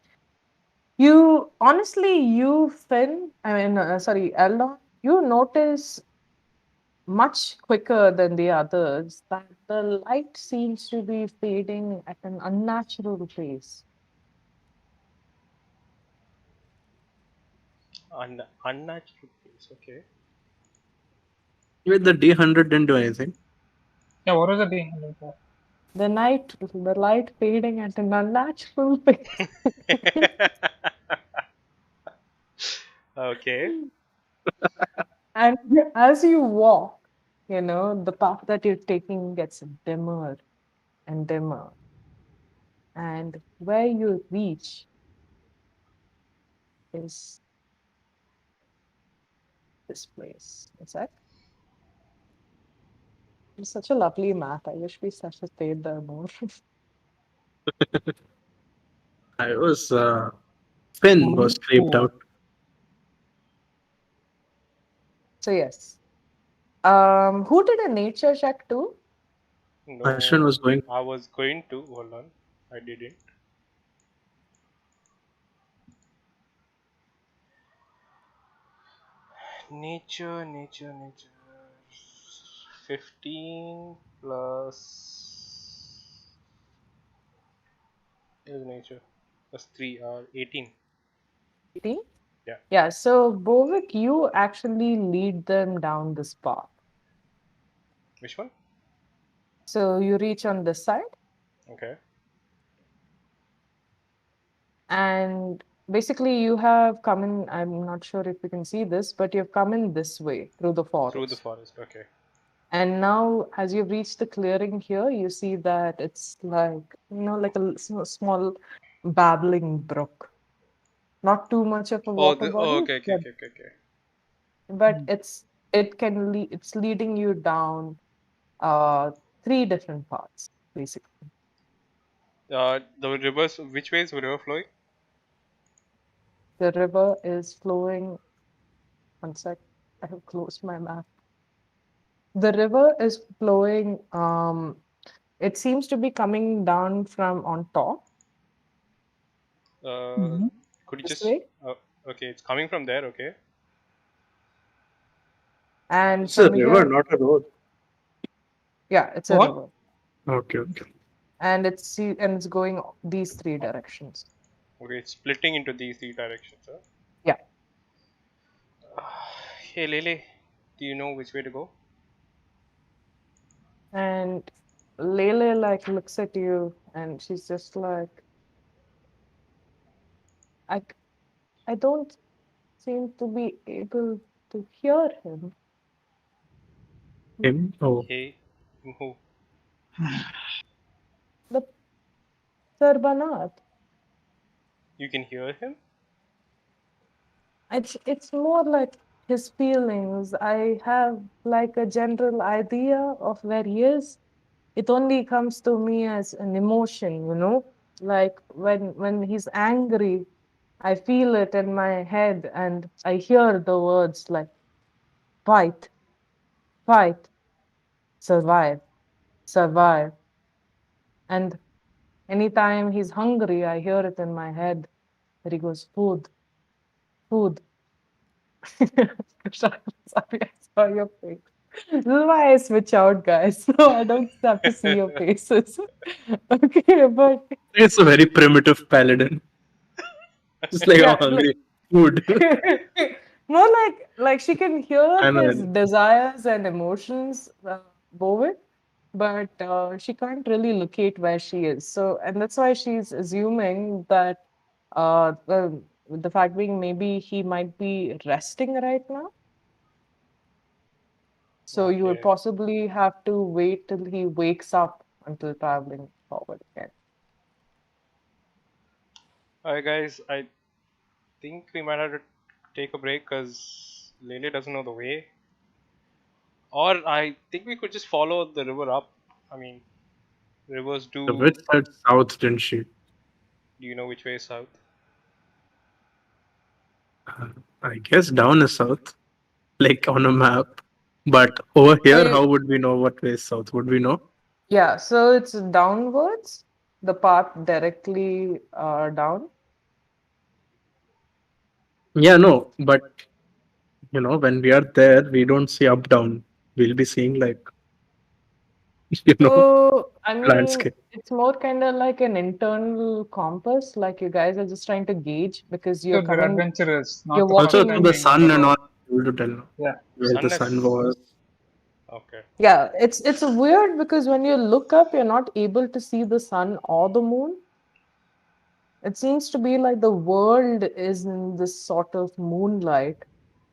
Finn, sorry, Eldon, you notice much quicker than the others that the light seems to be fading at an unnatural pace. Unnatural face. Okay. With the D100 didn't do anything. Yeah, what was the D100 for? The light fading at an unnatural pace. Okay. And as you walk, the path that you're taking gets dimmer and dimmer. And where you reach is this place. It's like it's such a lovely map. I wish we such a stayed there more. I was Finn was creeped out. So yes. Who did a nature check too? Ashwin No, was going. I was going to. Hold on. I didn't. Nature. 15 plus. Is nature. Plus 3 are 18. 18? Yeah. Yeah, so Bovik, you actually lead them down this path. Which one? So you reach on this side, Okay. and basically you have come in. I'm not sure if you can see this, but you've come in this way through the Through the forest. forest. Okay. And now, as you've reached the clearing here, you see that it's like a small babbling brook. Not too much of a water body, Okay. but it's leading you down uh three different paths, basically. The rivers. Which way is the river flowing? The river is flowing. One sec, I have closed my map. The river is flowing. It seems to be coming down from on top Could you this just? way, Okay, it's coming from there. Okay. and It's a from river, here, not a road. yeah, it's a What? river, Okay. and it's going these three directions. Okay, it's splitting into these three directions. Huh? Yeah, Hey, Lei-Lei, do you know which way to go? and Lele like looks at you, and she's just like, I I don't seem to be able to hear him. Him? Oh, Hey, who? The Sarbanat. You can hear him? It's more like his feelings. I have like a general idea of where he is. It only comes to me as an emotion. Like when he's angry, I feel it in my head and I hear the words like fight, fight, survive, survive. And anytime he's hungry, I hear it in my head that he goes, food, food. Sorry, I saw your face. This is why I switch out, guys. So I don't have to see your faces. Okay, but it's a very primitive paladin. Just like, yeah, oh, hungry. Food. more like she can hear I know. his desires and emotions, Bovit, but she can't really locate where she is. So, and that's why she's assuming that the fact being maybe he might be resting right now. So you would Okay. possibly have to wait till he wakes up until traveling forward again. Alright, guys, I think we might have to take a break because Lele doesn't know the way. Or I think we could just follow the river up. I mean, rivers The do. witch said south, didn't she? Do you know which way is south? I guess down is south, like on a map. But over here, So how would we know what way is south? Would we know? yeah, so it's downwards, the path directly down. Yeah, no. But, when we are there, we don't see up, down. We'll be seeing, like, you know, So I mean, landscape. it's more kind of like an internal compass, like you guys are just trying to gauge because So they're adventurous, you're not the Also, walking through in. the thing on sun the and all, road. able to tell Yeah. where the Sun sun is. was. Okay. Yeah, it's weird because when you look up, you're not able to see the sun or the moon. It seems to be like the world is in this sort of moonlight,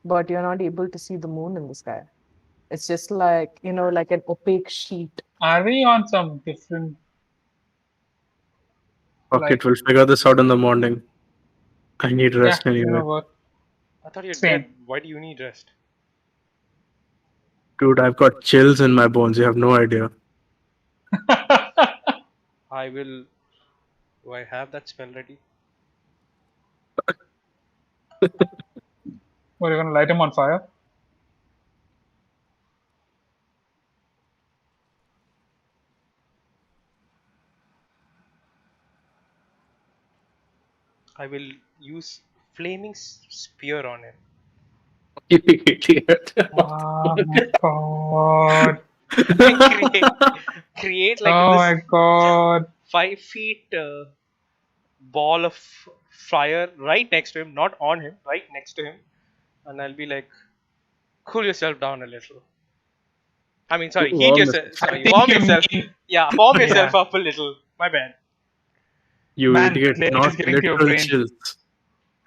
but you're not able to see the moon in the sky. It's just like, like an opaque sheet. Are we on some different Fuck like? it, we'll figure this out in the morning. I need Yeah, rest you anyway. know what? I thought you're Same. dead. Why do you need rest? Dude, I've got chills in my bones. You have no idea. I will. Do I have that spell ready? What, are you gonna light him on fire? I will use flaming spear on him. You idiot. Oh my god! Create like Oh this my god! 5 feet ball of fire right next to him, not on him, right next to him, and I'll be like, cool yourself down a little. I mean, sorry, heat Warm yourself. yourself. Sorry, I think warm you yourself. mean- Yeah, warm yourself Yeah. up a little. My bad. You Man, idiot, Lair is not getting to your literal brain. chills.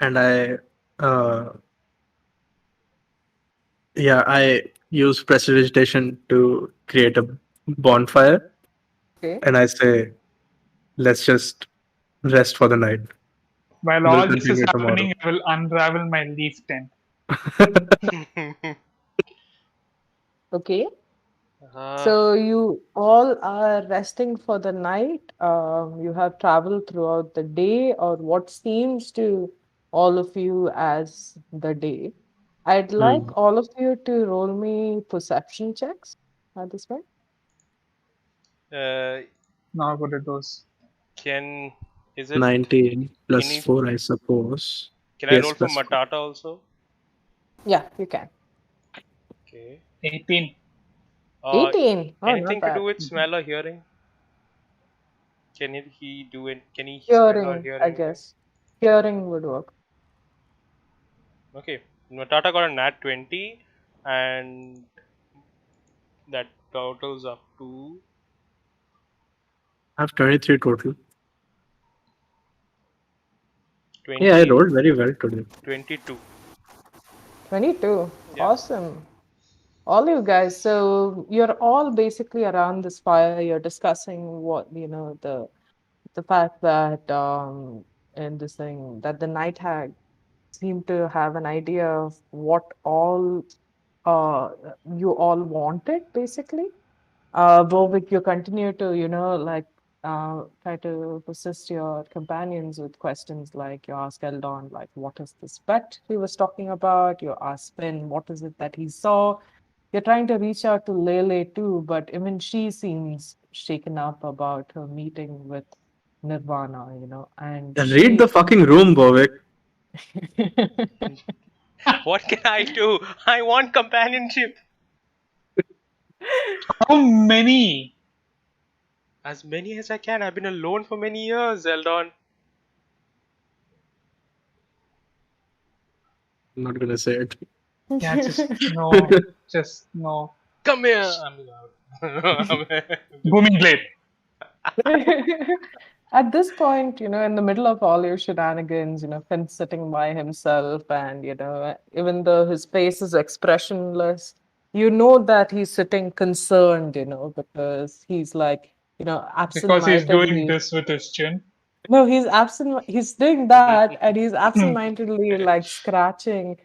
And I use prestidigitation to create a bonfire. Okay. And I say, let's just rest for the night. While We'll all this is continue tomorrow. happening, I will unravel my leaf tent. Okay. Uh, So you all are resting for the night. You have traveled throughout the day, or what seems to all of you as the day. I'd like all of you to roll me perception checks at this point. uh, Not good at those. can is it? 19 plus Any? 4, I suppose. Can I Yes, roll for plus 4. Matata also? Yeah, you can. Okay. 18. 18. Oh, not Anything to do bad. with smell or hearing? He do it? Can he smell or Hearing, hear I anything? guess. Hearing would work. Okay. Matata got a nat 20, and that totals up to I have 23 total. 20, Yeah, I rolled very well today. 22. 22. Yeah. Awesome. All you guys, so you're all basically around this fire. You're discussing what, the fact that in this thing that the night hag seemed to have an idea of what all uh you all wanted, basically. Bovik, you continue to, try to persist your companions with questions like you ask Eldon, like, what is this pet he was talking about? You ask Finn, what is it that he saw? You're trying to reach out to Lei-Lei too, but even she seems shaken up about her meeting with Nirvana, and Read the fucking room, Bovik. What can I do? I want companionship. How many? As many as I can. I've been alone for many years, Eldon. I'm not gonna say it. Yeah, just no. Come here. I'm Booming blade. At this point, in the middle of all your shenanigans, Finn's sitting by himself, and even though his face is expressionless, you know that he's sitting concerned, because he's like, Because he's doing absent-mindedly. this with his chin. No, he's absent. He's doing that, and he's absent-mindedly like scratching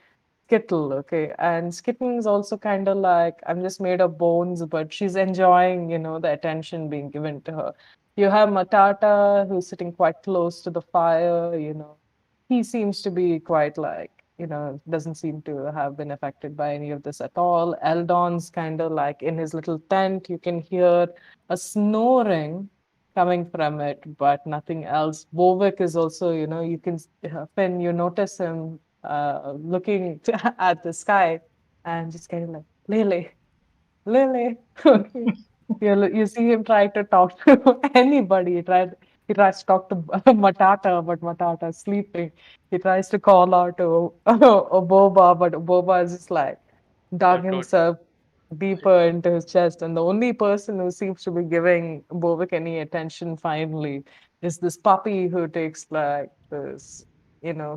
Skittle. Okay, and Skitten is also kind of like, I'm just made of bones, but she's enjoying, the attention being given to her. You have Matata, who's sitting quite close to the fire. He seems to be quite like, doesn't seem to have been affected by any of this at all. Eldon's kind of like in his little tent. You can hear a snoring coming from it, but nothing else. Bovik is also, you can, when you notice him looking at the sky and just kind of like, Lei-Lei, Lei-Lei. Okay. You see him try to talk to anybody. He tries to talk to Matata, but Matata is sleeping. He tries to call out to Oboba, but Oboba is just like dug Don't. himself deeper into his chest. And the only person who seems to be giving Bovik any attention finally is this puppy who takes like this,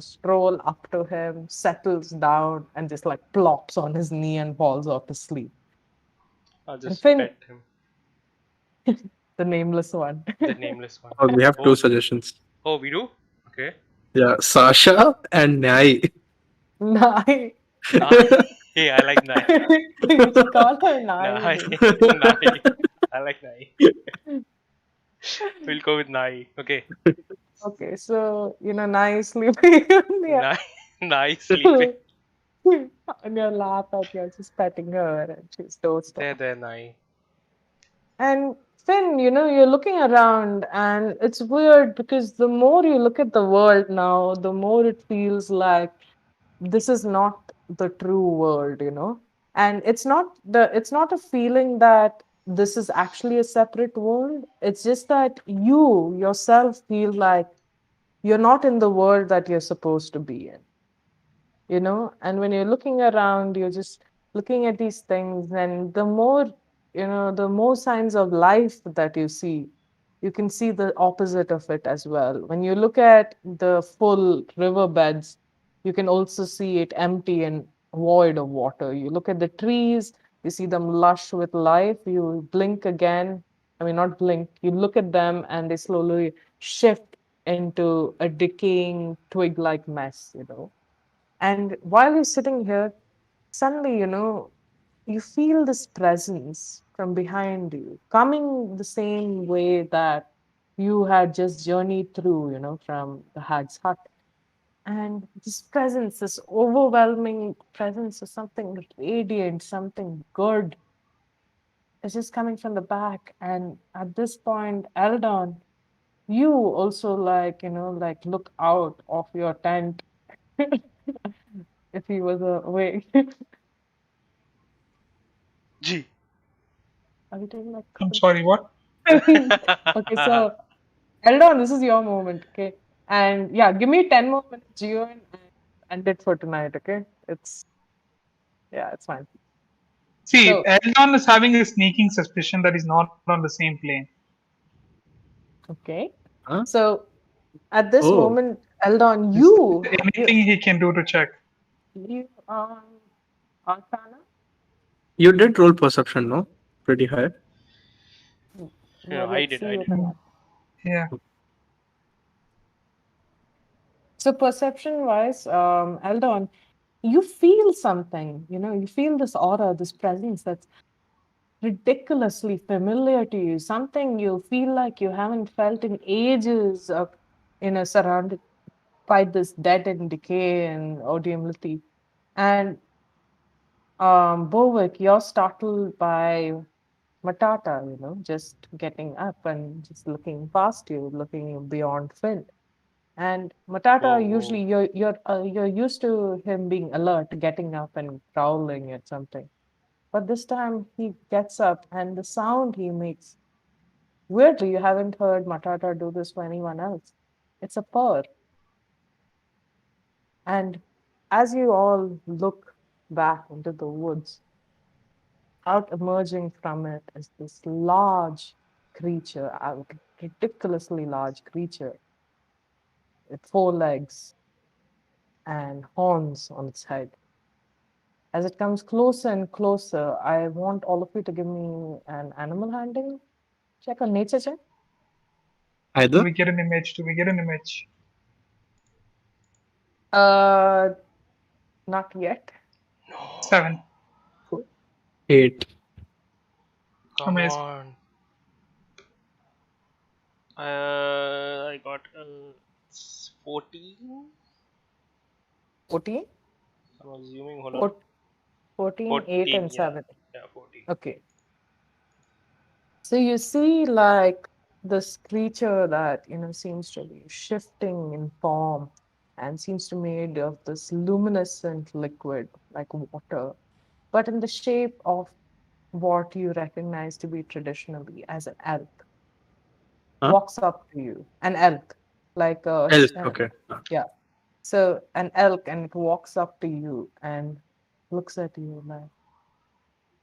stroll up to him, settles down, and just like plops on his knee and falls off to sleep. I'll And just Finn, pet him. the nameless one. The nameless one. Oh, we have two suggestions. Oh, we do? Okay. Yeah, Sasha and Nai. Nai. Nai. Hey, I like Nai. You should call her Nai. Nai. dude. Nai. I like Nai. We'll go with Nai. Okay. Okay, so Nai is sleeping on your, Nai. Nai sleeping. on your lap, and you're just petting her, and she's dozed off. There, Nai. And Finn, you're looking around, and it's weird because the more you look at the world now, the more it feels like this is not the true world. And it's not a feeling that this is actually a separate world. It's just that you yourself feel like you're not in the world that you're supposed to be in. And when you're looking around, you're just looking at these things, and the more signs of life that you see, you can see the opposite of it as well. When you look at the full riverbeds, you can also see it empty and void of water. You look at the trees, you see them lush with life. You blink again, I mean, not blink, you look at them and they slowly shift into a decaying twig like mess. And while you're sitting here, suddenly, you feel this presence from behind you, coming the same way that you had just journeyed through, from the hag's hut. And this presence, this overwhelming presence of something radiant, something good, is just coming from the back. And at this point, Eldon, you also look out of your tent if he was awake. G. Are we doing like I'm sorry, what? okay, so Eldon, this is your moment, okay? And yeah, give me 10 more minutes, Gio, and end it for tonight, okay? It's fine. See, So, Eldon is having a sneaking suspicion that he's not on the same plane. okay. Huh? So at this Oh. moment, Eldon, Is you there anything he can do to check? Arcana? You did roll perception, no? Pretty high. Yeah, Well, I let's did. see I what did. Yeah. So perception wise, Eldon, you feel something, you feel this aura, this presence that's ridiculously familiar to you, something you feel like you haven't felt in ages, surrounded by this dead and decay and odiumlity. And Bovic, you're startled by Matata, just getting up and just looking past you, looking beyond Finn. And Matata, Whoa. usually you're used to him being alert, getting up and growling at something. But this time he gets up, and the sound he makes, weirdly, you haven't heard Matata do this for anyone else. It's a purr. And as you all look back into the woods, out emerging from it is this large creature, a ridiculously large creature with 4 legs and horns on its head. As it comes closer and closer, I want all of you to give me an animal handling check, or nature check. Do Either we get an image? Do we get an image? Not yet. 7. 8. Come Amazing. on. I got 14. 14? I'm assuming. Hold on. 14, 8, 14. and Yeah. 7. Yeah, 14. Okay. So you see like this creature that, seems to be shifting in form and seems to be made of this luminescent liquid like water, but in the shape of what you recognize to be traditionally as an elk. Huh? Walks up to you. An elk. Like a Else. Okay. yeah. So an elk, and it walks up to you and looks at you like,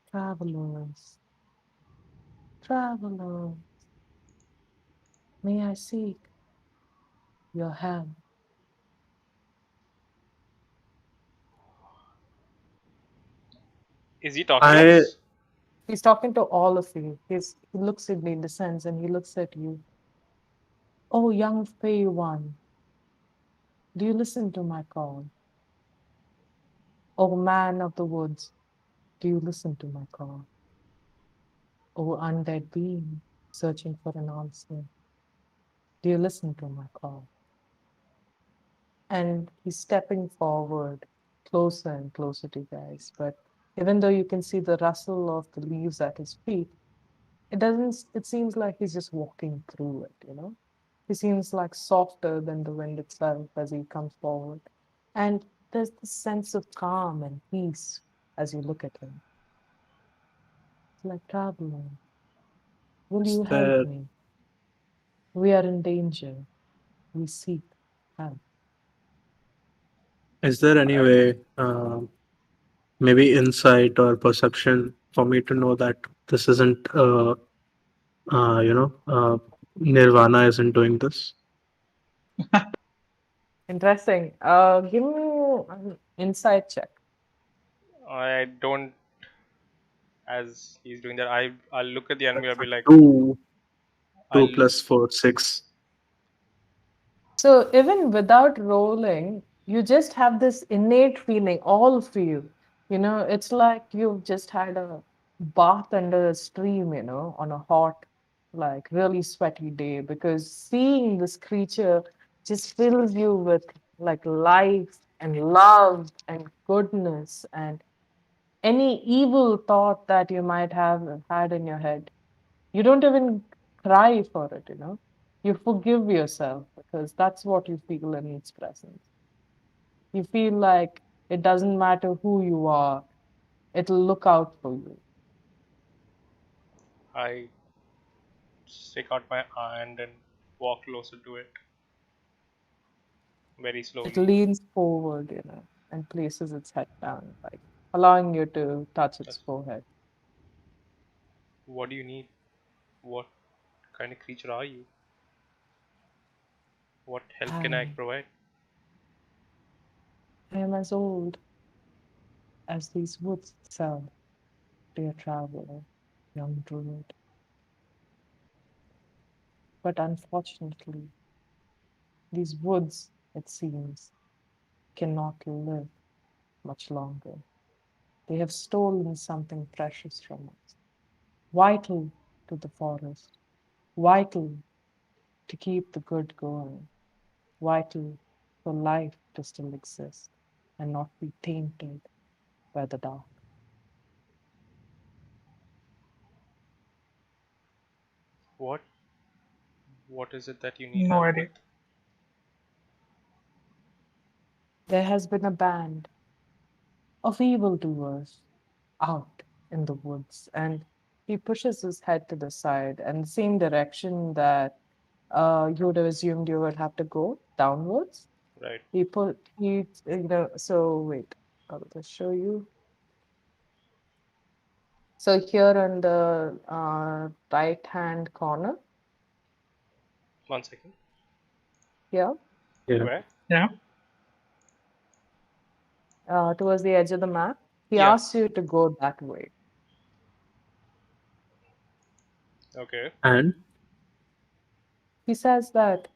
travelers, travelers, may I seek your hand. Is he talking to I us? He's talking to all of you. He looks at me in the sense and he looks at you. Oh, young Fey One, do you listen to my call? Oh, man of the woods, do you listen to my call? Oh, undead being, searching for an answer, do you listen to my call? And he's stepping forward, closer and closer to you guys. But even though you can see the rustle of the leaves at his feet, it doesn't, it seems like he's just walking through it, you know? He seems like softer than the wind itself as he comes forward. And there's this sense of calm and peace as you look at him. It's like, traveler, will is you help there me? We are in danger. We seek help. is there any way, maybe insight or perception for me to know that this isn't Nirvana isn't doing this? Interesting. Give me an insight check. I don't. As he's doing that, I'll look at the enemy. I'll be like, Two, two I'll. plus four, 6. So even without rolling, you just have this innate feeling, all of you. You know, it's like you've just had a bath under a stream, you know, on a hot, like really sweaty day, because seeing this creature just fills you with like life and love and goodness and any evil thought that you might have had in your head. You don't even cry for it, you know. You forgive yourself because that's what you feel in its presence. You feel like it doesn't matter who you are, it'll look out for you. I stick out my hand and walk closer to it very It slowly. leans forward, you know, and places its head down, like allowing you to touch its Just, forehead. what do you need? What kind of creature are you? What help can I I, provide? I am as old as these woods itself, dear traveler, young druid. But unfortunately, these woods, it seems, cannot live much longer. They have stolen something precious from us, vital to the forest, vital to keep the good going, vital for life to still exist and not be tainted by the dark. What? What is it that you need No help with? idea. There has been a band of evildoers out in the woods, and he pushes his head to the side and the same direction that you would have assumed you would have to go downwards. Right. So wait, I'll just show you. So here on the right hand corner, 1 second. here, Yeah. Where? Yeah. towards the edge of the map, he Yeah. asks you to go that way. Okay. And He says that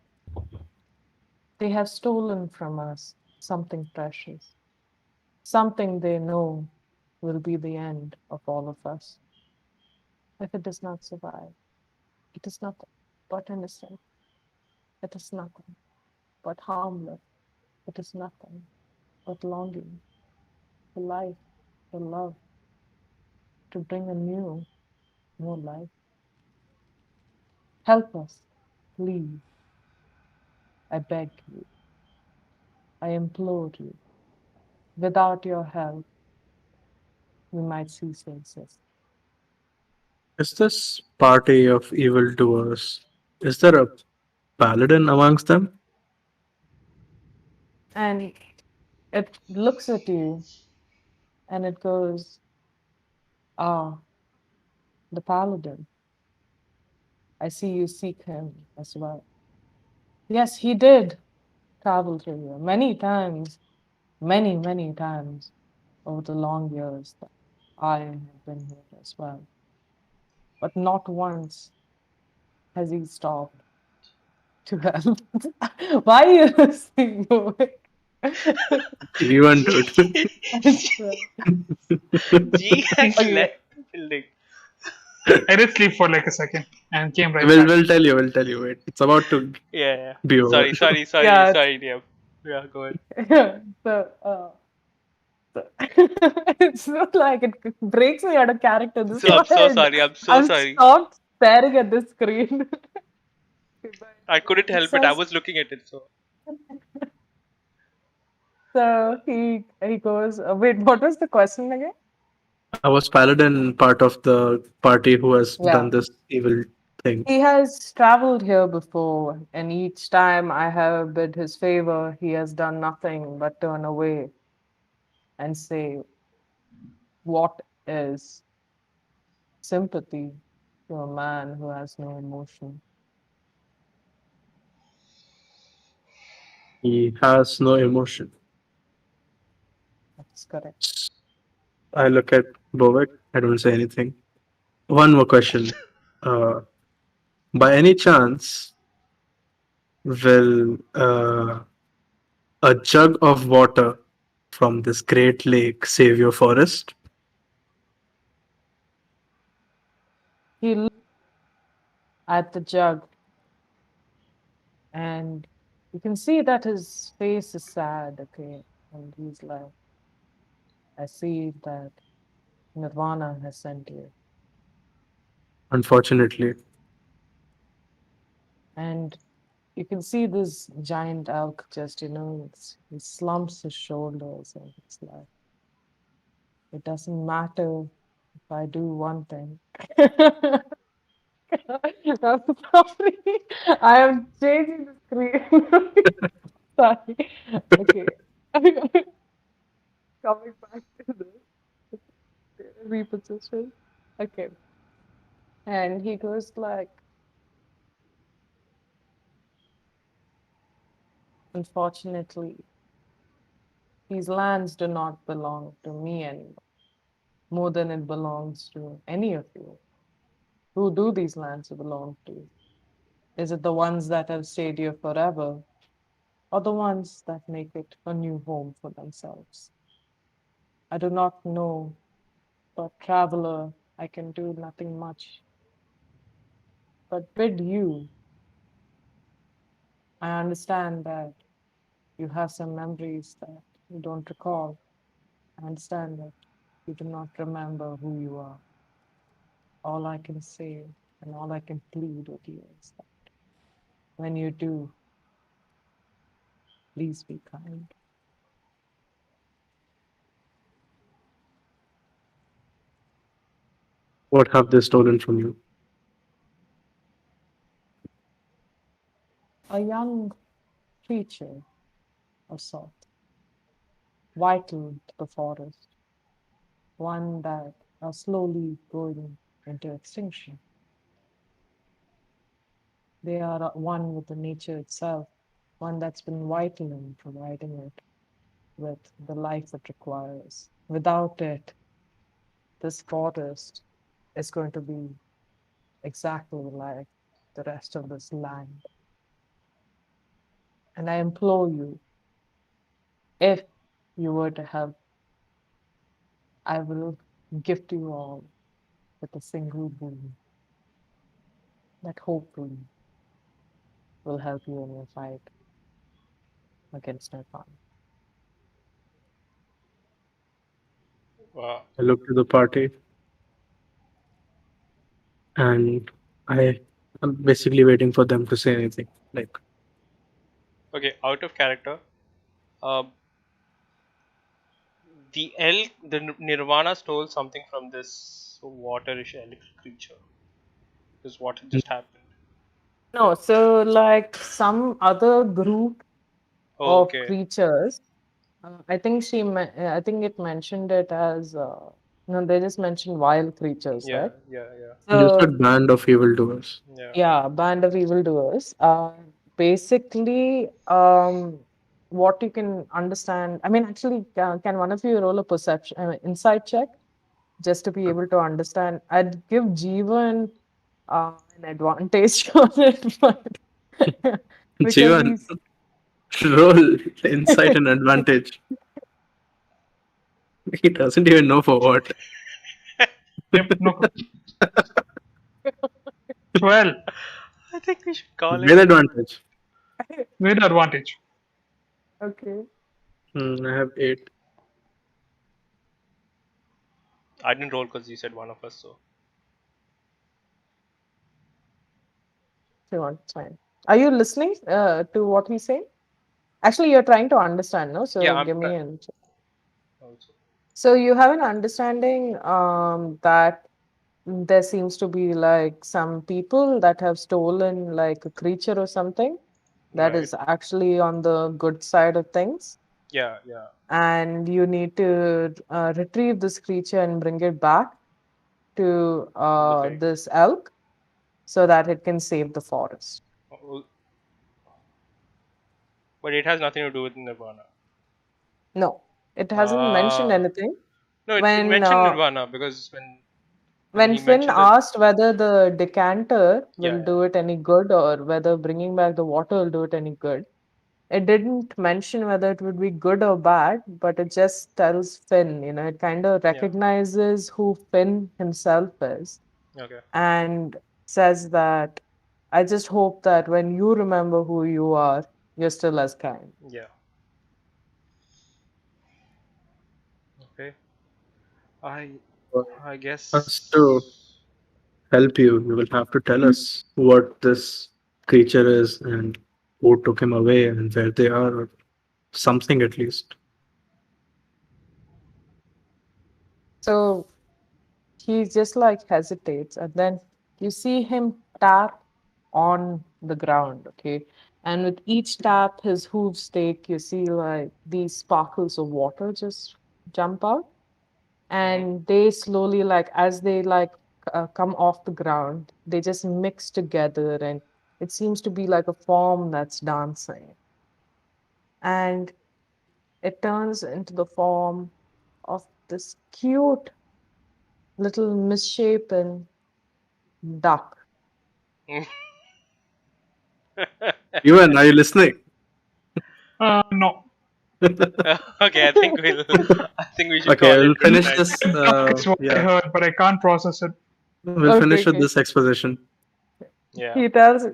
they have stolen from us something precious, something they know will be the end of all of us. If it does not survive, it is nothing but innocent. It is nothing but harmless. It is nothing but longing for life, for love, to bring a new life. Help us, please. I beg you. I implore you. Without your help, we might cease to exist. is this party of evildoers, is there a paladin amongst them? And it looks at you and it goes, ah, the paladin. I see you seek him as well. Yes, he did. traveled through here many times, many times over the long years that I have been here as well. But not once has he stopped to help. Why are you saying no? You and dude. I swear. G has Okay. left the building. I did sleep for like a second and came right We'll back. we'll tell you. We'll tell you. Wait, it's about to Yeah. be over. Sorry, Yeah, DM. Yeah, go ahead. so, it's not like it breaks me out of character. This is I'm why so sorry. I'm so I'm sorry. stopped staring at the screen. I couldn't help it. I was looking at it. So he goes. Wait, what was the question again? I was Paladin, part of the party who has done Yeah. this evil thing. He has traveled here before, and each time I have bid his favor, he has done nothing but turn away and say, "What is sympathy to a man who has no emotion?" He has no emotion. That's correct. I look at Bovek. I don't say anything. One more question. By any chance, will a jug of water from this great lake save your forest? He looked at the jug, and you can see that his face is sad. Okay, and he's like, "I see that Nirvana has sent you." Unfortunately, And you can see this giant elk just, he slumps his shoulders and it's like, it doesn't matter if I do one thing. I'm sorry. I am changing the screen. Sorry. Okay. Coming back to this reposition. Okay. And he goes like, unfortunately, these lands do not belong to me anymore, more than it belongs to any of you. Who do these lands belong to? Is it the ones that have stayed here forever, or the ones that make it a new home for themselves? I do not know, but traveler, I can do nothing much. But bid you, I understand that you have some memories that you don't recall. I understand that you do not remember who you are. All I can say and all I can plead with you is that when you do, please be kind. what have they stolen from you? A young creature of sort, vital to the forest, one that are slowly going into extinction. They are one with the nature itself, one that's been vital in providing it with the life it requires. Without it, this forest is going to be exactly like the rest of this land. And I implore you, if you were to help, I will gift you all with a single boon that hopefully will help you in your fight against Nirvana. Wow. I look to the party and I'm basically waiting for them to say anything. Like, Okay, out of character. Um, the Nirvana stole something from this waterish elf creature. Is what just happened. No, so like some other group of Okay. creatures, I think it mentioned it as, no, they just mentioned wild creatures, Yeah, right? yeah. just a So band of evildoers. Yeah. yeah, band of evildoers. Basically, what you can understand. I mean, actually, can one of you roll a perception, insight check, just to be able to understand? I'd give Jeevan an advantage on it, but because Jeevan, he's roll insight and advantage. He doesn't even know for what. Yep, no. 12 I think we should call With it. advantage. with advantage. okay. I have 8. I didn't roll because you said one of us, so. So it's fine. Are you listening to what he's saying? Actually, you're trying to understand, no? So Yeah, I'm give me trying. an. Also. So you have an understanding that there seems to be like some people that have stolen like a creature or something that Right. is actually on the good side of things, Yeah, yeah. and you need to retrieve this creature and bring it back to Okay. this elk so that it can save the forest. Oh, but it has nothing to do with Nirvana. No, it hasn't mentioned anything. No, it When mentioned Nirvana because when when he Finn mentioned that. asked whether the decanter will Yeah, do it any good or whether bringing back the water will do it any good, it didn't mention whether it would be good or bad, but it just tells Finn, it kind of yeah. recognizes who Finn himself is Okay. and says that I just hope that when you remember who you are, you're still as kind. Yeah. Okay. I For I us to guess. help you, you will have to tell us what this creature is and who took him away and where they are, or something at least. So he just like hesitates, and then you see him tap on the ground, okay? And with each tap, his hooves take, you see like these sparkles of water just jump out, and they slowly, like as they like come off the ground, they just mix together, and it seems to be like a form that's dancing. And it turns into the form of this cute little misshapen duck. Ewan, are you listening? No. Okay, I think we should Okay, call it we'll good finish night. this. It's what I Yeah, heard, but I can't process it. we'll Okay, finish with okay. this exposition. Yeah. He tells,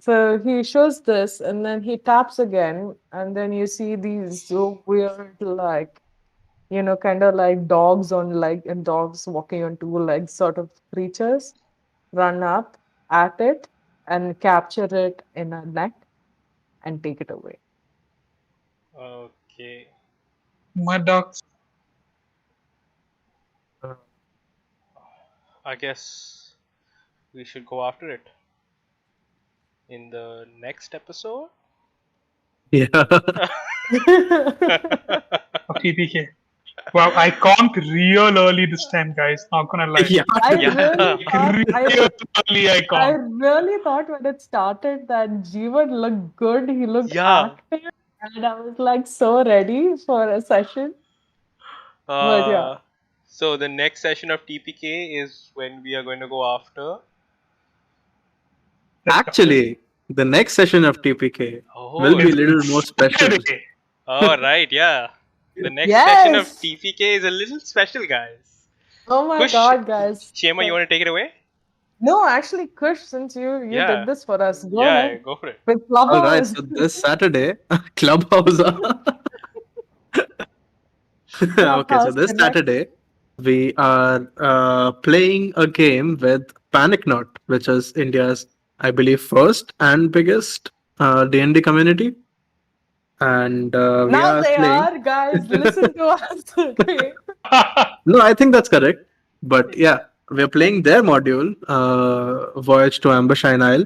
so he shows this, and then he taps again, and then you see these so weird, like, kind of like dogs on like, and dogs walking on two legs sort of creatures run up at it and capture it in a neck and take it away. Okay. Mud ducks. I guess we should go after it in the next episode. Yeah. Of TPK. Wow, I conked real early this time, guys. Not gonna lie. Yeah. I Yeah. really thought Real early I I conked. really thought when it started that Jeevan looked good, he looked Yeah. active, and I was like so ready for a session. But yeah, Uh, so the next session of TPK is when we are going to go after. Actually, the next session of TPK will Oh, be a It's little more special. Saturday. oh right, yeah. The next session of yes. TPK is a little special, guys. Oh my Kush, God, guys. Shema, you want to take it away? No, actually, Kush, since you did Yeah. this for us, go Yeah, ahead go for it. with All right, Clubhouse. so this Saturday, Clubhouse. Okay, so Clubhouse this Connect. Saturday, we are playing a game with Panic Knot, which is India's, I believe, first and biggest D&D community. And we Now are they playing. are, guys. Listen to us. Okay. No, I think that's correct. But yeah, we're playing their module, Voyage to Ambershine Isle,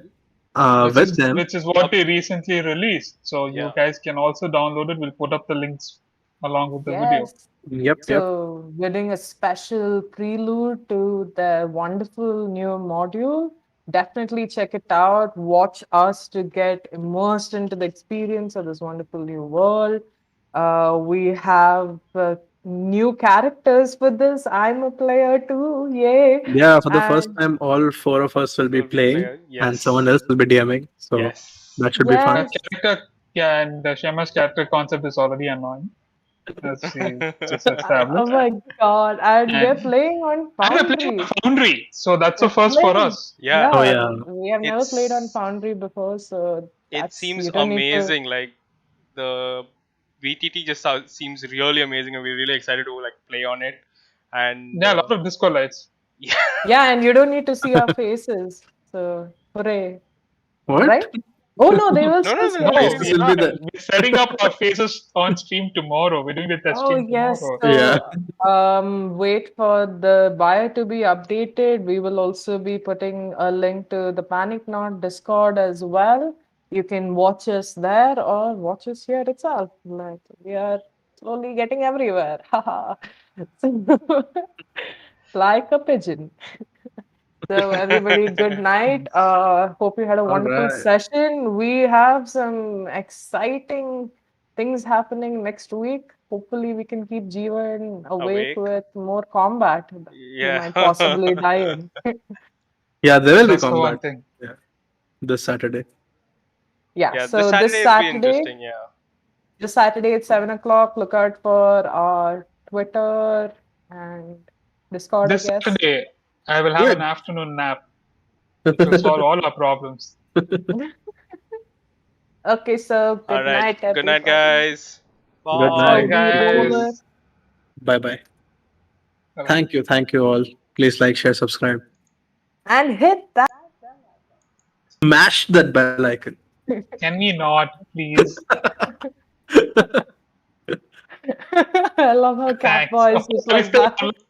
with them. Which is what they recently released. So you Yeah. guys can also download it. We'll put up the links along with the video. Yes. Yep, yep. So we're doing a special prelude to the wonderful new module definitely check it out. Watch us to get immersed into the experience of this wonderful new world. We have new characters for this. I'm a player too. Yay! Yeah, for the first And time, all four of us will be Will be playing, player. and Yes. someone else will be DMing. So Yes. that should be fun. yes, Character, yeah, and the Shema's character concept is already annoying. As we just established. oh my god! And we're And playing on we're playing Foundry. on Foundry, so that's a We're first for playing. us. Yeah. Oh yeah. We have never played on It's Foundry before, so it that's seems you don't need to. amazing. Like the VTT just seems really amazing, and we're really excited to like play on it. And Yeah, a lot of disco lights. yeah, Yeah, and you don't need to see our faces. So hooray! What? Right? Oh no, they will no, still no, see no, our No, no. This we faces. will be are. the We're setting up our faces on stream tomorrow. We're doing the test Oh stream yes. tomorrow. So Yeah. wait for the bio to be updated. We will also be putting a link to the Panic Not Discord as well. You can watch us there or watch us here itself. Like we are slowly getting everywhere. Haha. Like a pigeon. So everybody, good night. Hope you had a All wonderful right. session. We have some exciting things happening next week. Hopefully, we can keep Jeevan awake Awake. with more combat that he Yeah. might possibly die in. Yeah, there will be That's the one combat. thing. Yeah, this Saturday. Yeah. Yeah. So This this Saturday will be Saturday, interesting. Yeah. at 7 o'clock, look out for our Twitter and Discord. This I guess. Saturday, I will have Yeah. an afternoon nap to solve all our problems. Okay. So good All right. night, Good night, everybody. guys. Good Bye. night. Guys. Bye bye. Bye-bye. Thank you all. Please like, share, subscribe. And hit that. Smash that bell icon. Can we not, please? I love how Cat Thanks. Boys is Are we like still that. online?